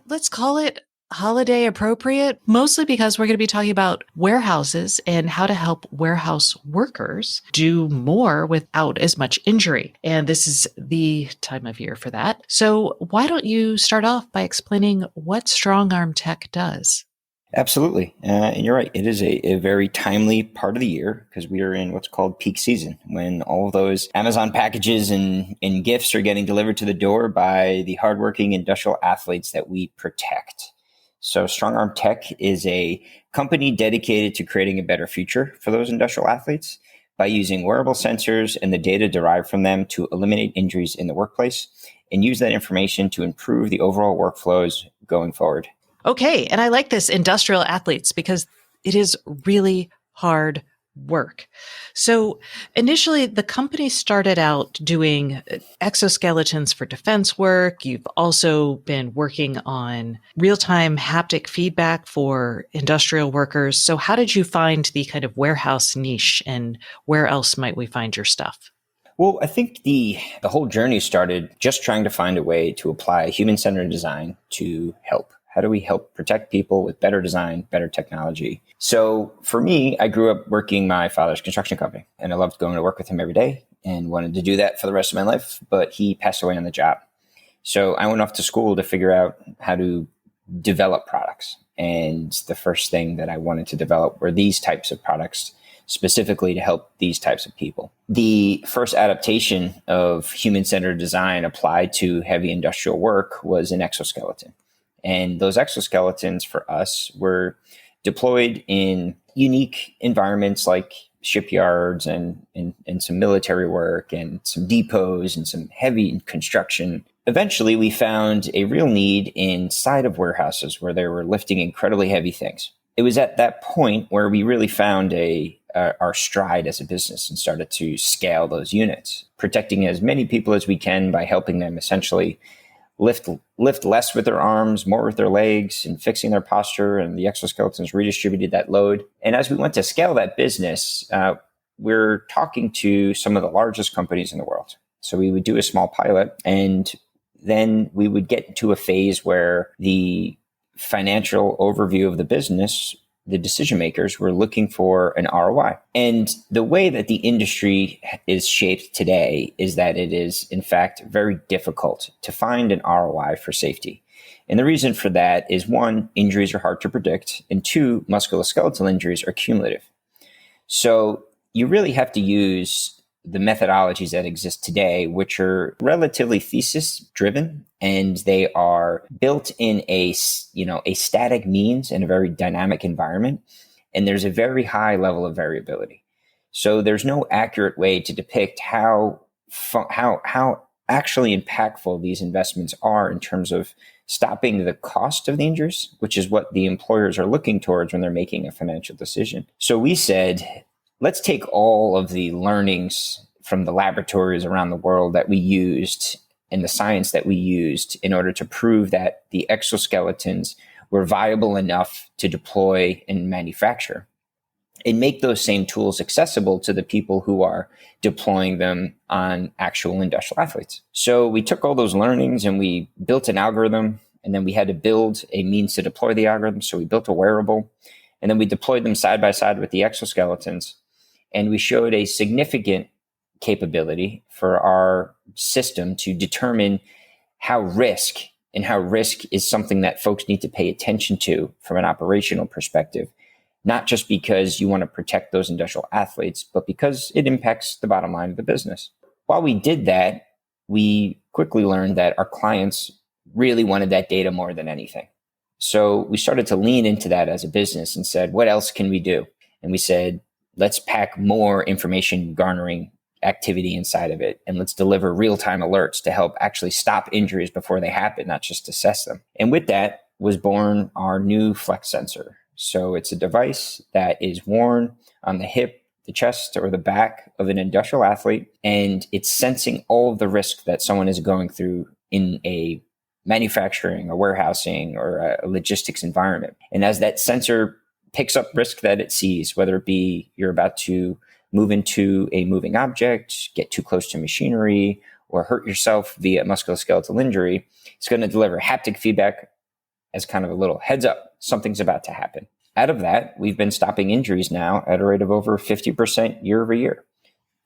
A: let's call it holiday appropriate, mostly because we're going to be talking about warehouses and how to help warehouse workers do more without as much injury. And this is the time of year for that. So why don't you start off by explaining what Strong Arm Tech does?
E: Absolutely. And you're right. It is a very timely part of the year because we are in what's called peak season, when all of those Amazon packages and gifts are getting delivered to the door by the hardworking industrial athletes that we protect. So Strong Arm Tech is a company dedicated to creating a better future for those industrial athletes by using wearable sensors and the data derived from them to eliminate injuries in the workplace and use that information to improve the overall workflows going forward.
A: Okay. And I like this, industrial athletes, because it is really hard work. So initially, the company started out doing exoskeletons for defense work. You've also been working on real-time haptic feedback for industrial workers. So how did you find the kind of warehouse niche, and where else might we find your stuff?
E: Well, I think the whole journey started just trying to find a way to apply human-centered design to help. How do we help protect people with better design, better technology? So for me, I grew up working my father's construction company, and I loved going to work with him every day and wanted to do that for the rest of my life, but he passed away on the job. So I went off to school to figure out how to develop products. And the first thing that I wanted to develop were these types of products, specifically to help these types of people. The first adaptation of human-centered design applied to heavy industrial work was an exoskeleton. And those exoskeletons for us were deployed in unique environments like shipyards and some military work and some depots and some heavy construction. Eventually, we found a real need inside of warehouses where they were lifting incredibly heavy things. It was at that point where we really found our stride as a business and started to scale those units, protecting as many people as we can by helping them essentially lift less with their arms, more with their legs, and fixing their posture. And the exoskeletons redistributed that load. And as we went to scale that business, we're talking to some of the largest companies in the world. So we would do a small pilot, and then we would get to a phase where the financial overview of the business, the decision makers were looking for an ROI. And the way that the industry is shaped today is that it is, in fact, very difficult to find an ROI for safety. And the reason for that is, one, injuries are hard to predict, and two, musculoskeletal injuries are cumulative. So you really have to use the methodologies that exist today, which are relatively thesis driven, and they are built in a static means in a very dynamic environment. And there's a very high level of variability. So there's no accurate way to depict how actually impactful these investments are in terms of stopping the cost of the injuries, which is what the employers are looking towards when they're making a financial decision. So we said, let's take all of the learnings from the laboratories around the world that we used and the science that we used in order to prove that the exoskeletons were viable enough to deploy and manufacture, and make those same tools accessible to the people who are deploying them on actual industrial athletes. So we took all those learnings and we built an algorithm, and then we had to build a means to deploy the algorithm. So we built a wearable, and then we deployed them side by side with the exoskeletons. And we showed a significant capability for our system to determine how risk is something that folks need to pay attention to from an operational perspective, not just because you want to protect those industrial athletes, but because it impacts the bottom line of the business. While we did that, we quickly learned that our clients really wanted that data more than anything. So we started to lean into that as a business and said, what else can we do? And we said, let's pack more information garnering activity inside of it, and let's deliver real-time alerts to help actually stop injuries before they happen, not just assess them. And with that was born our new Flex sensor. So it's a device that is worn on the hip, the chest, or the back of an industrial athlete, and it's sensing all of the risk that someone is going through in a manufacturing or warehousing or a logistics environment. And as that sensor picks up risk that it sees, whether it be you're about to move into a moving object, get too close to machinery, or hurt yourself via musculoskeletal injury, it's going to deliver haptic feedback as kind of a little heads up, something's about to happen. Out of that, we've been stopping injuries now at a rate of over 50% year over year.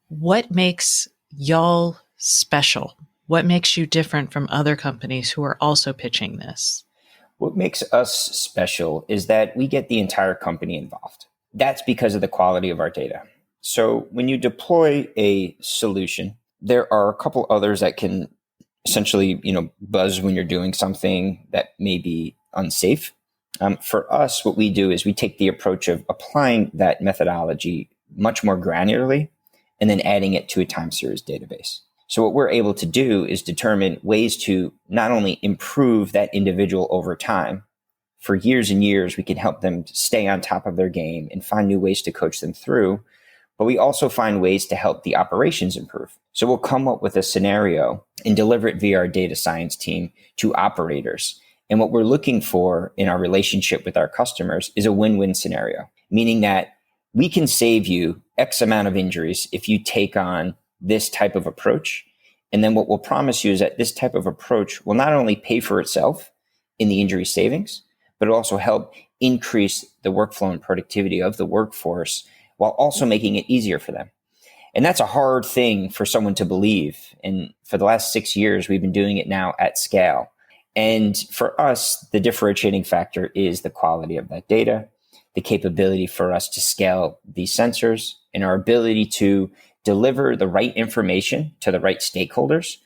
A: What makes y'all special? What makes you different from other companies who are also pitching this?
E: What makes us special is that we get the entire company involved. That's because of the quality of our data. So when you deploy a solution, there are a couple others that can essentially, buzz when you're doing something that may be unsafe. For us, what we do is we take the approach of applying that methodology much more granularly and then adding it to a time series database. So what we're able to do is determine ways to not only improve that individual over time. For years and years, we can help them stay on top of their game and find new ways to coach them through. But we also find ways to help the operations improve. So we'll come up with a scenario and deliver it via our data science team to operators. And what we're looking for in our relationship with our customers is a win-win scenario, meaning that we can save you X amount of injuries if you take on this type of approach. And then what we'll promise you is that this type of approach will not only pay for itself in the injury savings, but it'll also help increase the workflow and productivity of the workforce while also making it easier for them. And that's a hard thing for someone to believe. And for the last 6 years, we've been doing it now at scale. And for us, the differentiating factor is the quality of that data, the capability for us to scale these sensors, and our ability to deliver the right information to the right stakeholders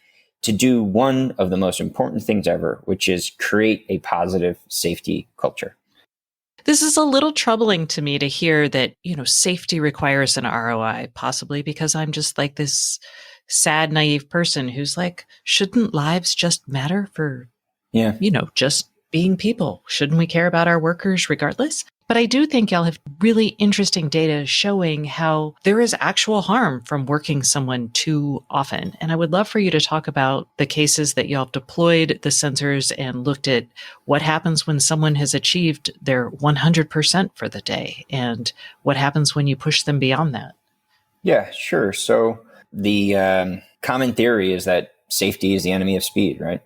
E: to do one of the most important things ever, which is create a positive safety culture.
A: This is a little troubling to me to hear that, safety requires an ROI, possibly because I'm just like this sad, naive person who's like, shouldn't lives just matter for, just being people? Shouldn't we care about our workers regardless? But I do think y'all have really interesting data showing how there is actual harm from working someone too often. And I would love for you to talk about the cases that y'all have deployed the sensors and looked at what happens when someone has achieved their 100% for the day and what happens when you push them beyond that.
E: Yeah, sure. So the common theory is that safety is the enemy of speed, right?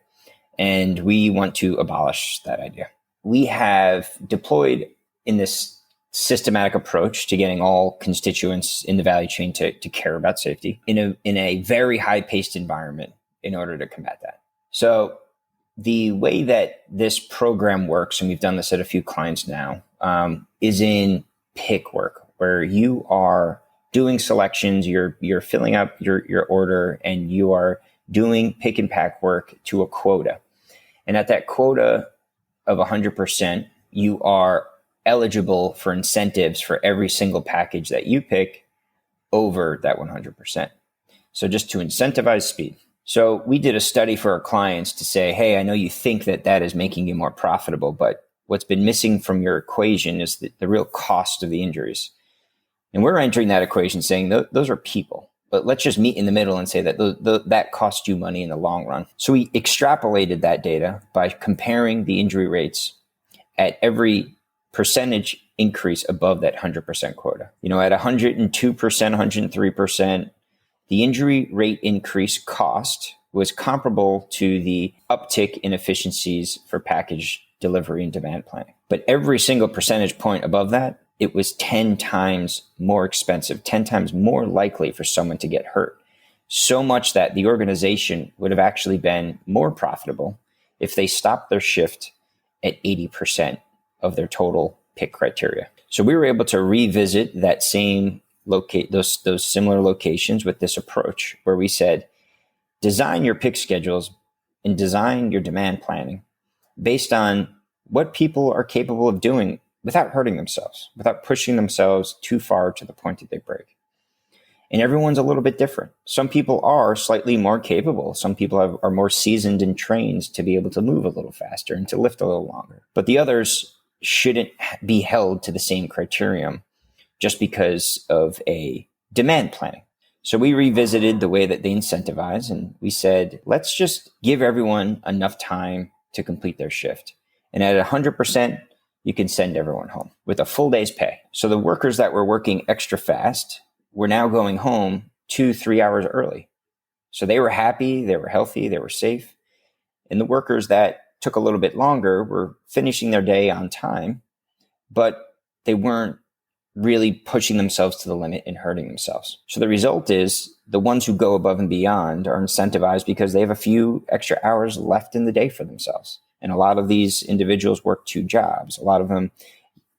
E: And we want to abolish that idea. We have deployed in this systematic approach to getting all constituents in the value chain to care about safety in a very high-paced environment in order to combat that. So the way that this program works, and we've done this at a few clients now, is in pick work, where you are doing selections, you're filling up your order, and you are doing pick and pack work to a quota. And at that quota of 100%, you are eligible for incentives for every single package that you pick over that 100%. So just to incentivize speed. So we did a study for our clients to say, hey, I know you think that is making you more profitable, but what's been missing from your equation is the real cost of the injuries. And we're entering that equation saying those are people, but let's just meet in the middle and say that that costs you money in the long run. So we extrapolated that data by comparing the injury rates at every percentage increase above that 100% quota. At 102%, 103%, the injury rate increase cost was comparable to the uptick in efficiencies for package delivery and demand planning. But every single percentage point above that, it was 10 times more expensive, 10 times more likely for someone to get hurt. So much that the organization would have actually been more profitable if they stopped their shift at 80% of their total pick criteria. So we were able to revisit that same those similar locations with this approach where we said, design your pick schedules and design your demand planning based on what people are capable of doing without hurting themselves, without pushing themselves too far to the point that they break. And everyone's a little bit different. Some people are slightly more capable. Some people are more seasoned and trained to be able to move a little faster and to lift a little longer. But the others shouldn't be held to the same criterion just because of a demand planning. So we revisited the way that they incentivize, and we said, let's just give everyone enough time to complete their shift. And at 100%, you can send everyone home with a full day's pay. So the workers that were working extra fast were now going home 2-3 hours early. So they were happy, they were healthy, they were safe. And the workers that took a little bit longer were finishing their day on time, but they weren't really pushing themselves to the limit and hurting themselves. So the result is the ones who go above and beyond are incentivized because they have a few extra hours left in the day for themselves. And a lot of these individuals work 2 jobs. A lot of them,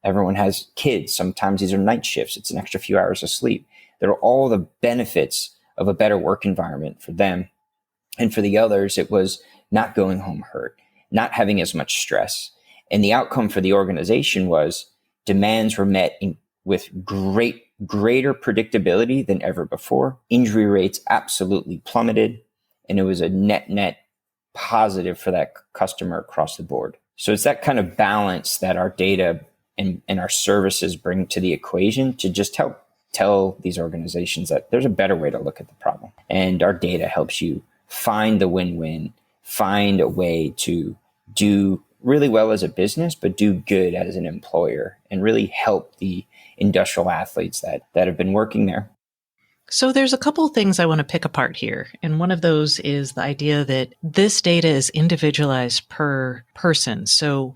E: everyone has kids. Sometimes these are night shifts. It's an extra few hours of sleep. There are all the benefits of a better work environment for them. And for the others, it was not going home hurt, not having as much stress. And the outcome for the organization was demands were met with greater predictability than ever before. Injury rates absolutely plummeted, and it was a net positive for that customer across the board. So it's that kind of balance that our data and our services bring to the equation to just help tell these organizations that there's a better way to look at the problem. And our data helps you find the win-win, find a way to do really well as a business, but do good as an employer and really help the industrial athletes that have been working there.
A: So there's a couple of things I want to pick apart here. And one of those is the idea that this data is individualized per person. So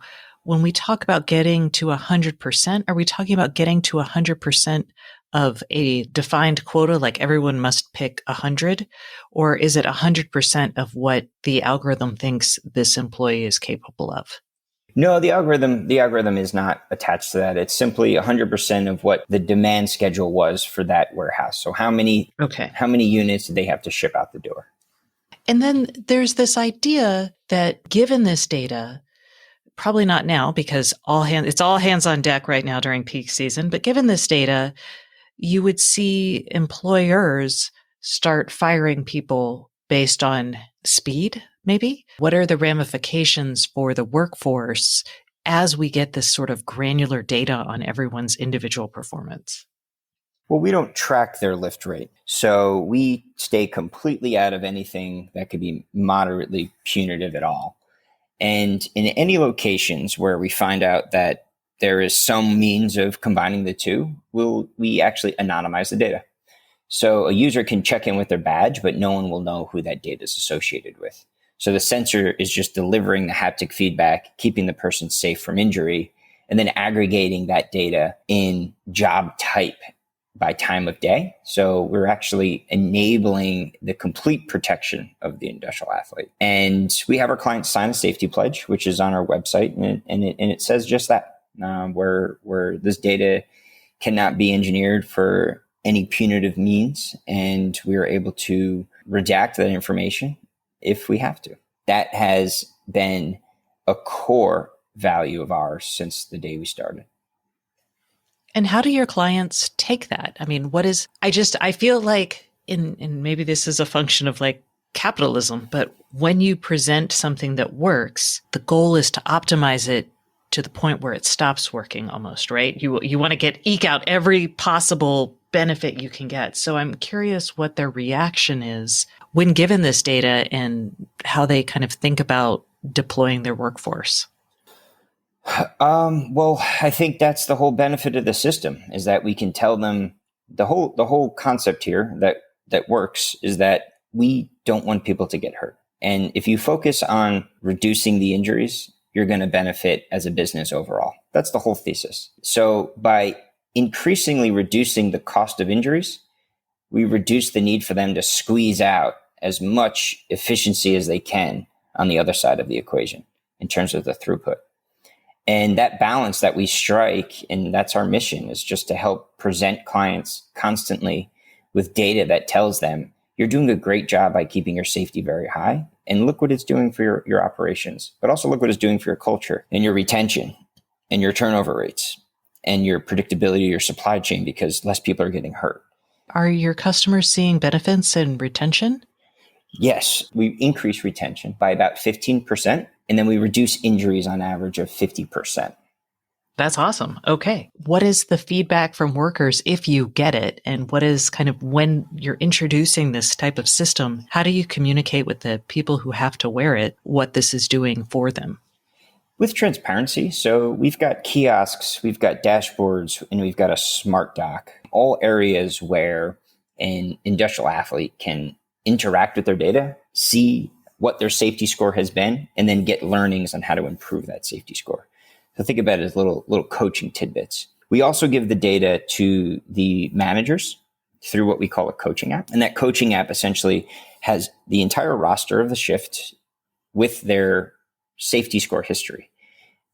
A: when we talk about getting to 100%, are we talking about getting to 100% of a defined quota, like everyone must pick 100? Or is it 100% of what the algorithm thinks this employee is capable of?
E: No, the algorithm is not attached to that. It's simply 100% of what the demand schedule was for that warehouse. So how many units did they have to ship out the door?
A: And then there's this idea that given this data, probably not now because it's all hands on deck right now during peak season, but given this data, you would see employers start firing people based on speed, maybe? What are the ramifications for the workforce as we get this sort of granular data on everyone's individual performance?
E: Well, we don't track their lift rate. So we stay completely out of anything that could be moderately punitive at all. And in any locations where we find out that there is some means of combining the two, we actually anonymize the data. So a user can check in with their badge, but no one will know who that data is associated with. So the sensor is just delivering the haptic feedback, keeping the person safe from injury, and then aggregating that data in job type by time of day. So we're actually enabling the complete protection of the industrial athlete. And we have our clients sign a safety pledge, which is on our website, and it says just that. Where this data cannot be engineered for any punitive means, and we are able to redact that information if we have to. That has been a core value of ours since the day we started.
A: And how do your clients take that? I mean, I feel like, and maybe this is a function of like capitalism, but when you present something that works, the goal is to optimize it to the point where it stops working almost, right? You want to eke out every possible benefit you can get. So I'm curious what their reaction is when given this data and how they kind of think about deploying their workforce.
E: Well, I think that's the whole benefit of the system, is that we can tell them the whole concept here that works is that we don't want people to get hurt. And if you focus on reducing the injuries, you're going to benefit as a business overall. That's the whole thesis. So by increasingly reducing the cost of injuries, we reduce the need for them to squeeze out as much efficiency as they can on the other side of the equation in terms of the throughput. And that balance that we strike, and that's our mission, is just to help present clients constantly with data that tells them, you're doing a great job by keeping your safety very high. And look what it's doing for your operations, but also look what it's doing for your culture and your retention and your turnover rates and your predictability of your supply chain, because less people are getting hurt.
A: Are your customers seeing benefits in retention?
E: Yes, we increase retention by about 15%, and then we reduce injuries on average of 50%.
A: That's awesome. Okay. What is the feedback from workers if you get it? And what is kind of when you're introducing this type of system, how do you communicate with the people who have to wear it what this is doing for them?
E: With transparency. So we've got kiosks, we've got dashboards, and we've got a smart dock, all areas where an industrial athlete can interact with their data, see what their safety score has been, and then get learnings on how to improve that safety score. So think about it as little coaching tidbits. We also give the data to the managers through what we call a coaching app. And that coaching app essentially has the entire roster of the shift with their safety score history.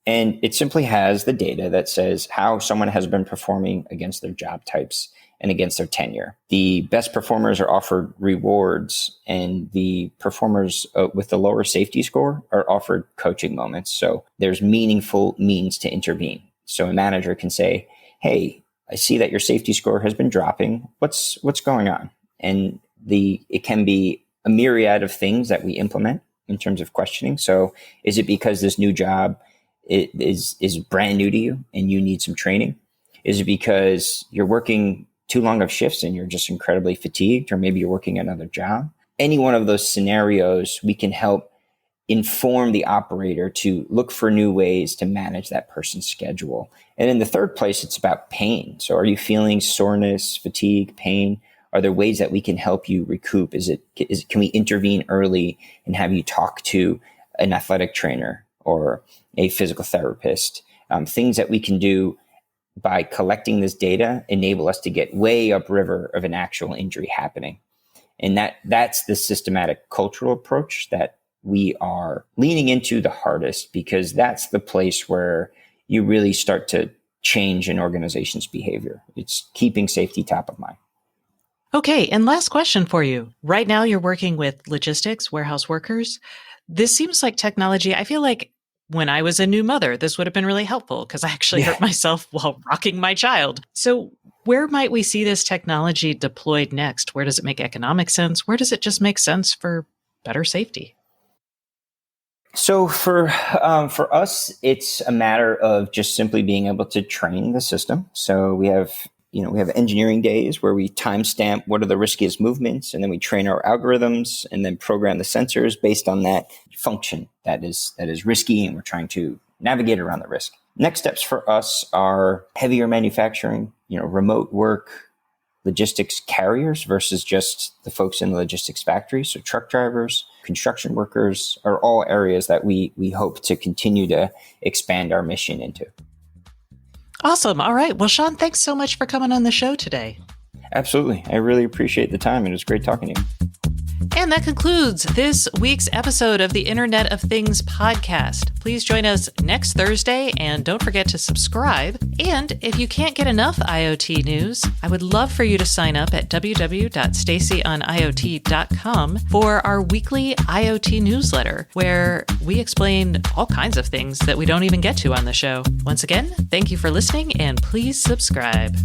E: And it simply has the data that says how someone has been performing against their job types and against their tenure. The best performers are offered rewards, and the performers with the lower safety score are offered coaching moments. So there's meaningful means to intervene. So a manager can say, hey, I see that your safety score has been dropping. What's going on? And it can be a myriad of things that we implement in terms of questioning. So is it because this new job is brand new to you and you need some training? Is it because you're working too long of shifts and you're just incredibly fatigued, or maybe you're working another job? Any one of those scenarios, we can help inform the operator to look for new ways to manage that person's schedule. And in the third place, it's about pain. So are you feeling soreness, fatigue, pain? Are there ways that we can help you recoup? Can we intervene early and have you talk to an athletic trainer or a physical therapist. Things that we can do by collecting this data enable us to get way upriver of an actual injury happening. And that's the systematic cultural approach that we are leaning into the hardest, because that's the place where you really start to change an organization's behavior. It's keeping safety top of mind.
A: Okay, and last question for you. Right now you're working with logistics, warehouse workers. This seems like technology. I feel like when I was a new mother, this would have been really helpful because I actually hurt myself while rocking my child. So where might we see this technology deployed next? Where does it make economic sense? Where does it just make sense for better safety?
E: So for us, it's a matter of just simply being able to train the system. So we have engineering days where we timestamp what are the riskiest movements, and then we train our algorithms and then program the sensors based on that function that is risky, and we're trying to navigate around the risk. Next steps for us are heavier manufacturing, remote work, logistics carriers versus just the folks in the logistics factory. So truck drivers, construction workers are all areas that we hope to continue to expand our mission into.
A: Awesome. All right. Well, Sean, thanks so much for coming on the show today.
E: Absolutely. I really appreciate the time. It was great talking to you.
A: And that concludes this week's episode of the Internet of Things podcast. Please join us next Thursday, and don't forget to subscribe. And if you can't get enough IoT news, I would love for you to sign up at www.stacyoniot.com for our weekly IoT newsletter, where we explain all kinds of things that we don't even get to on the show. Once again, thank you for listening, and please subscribe.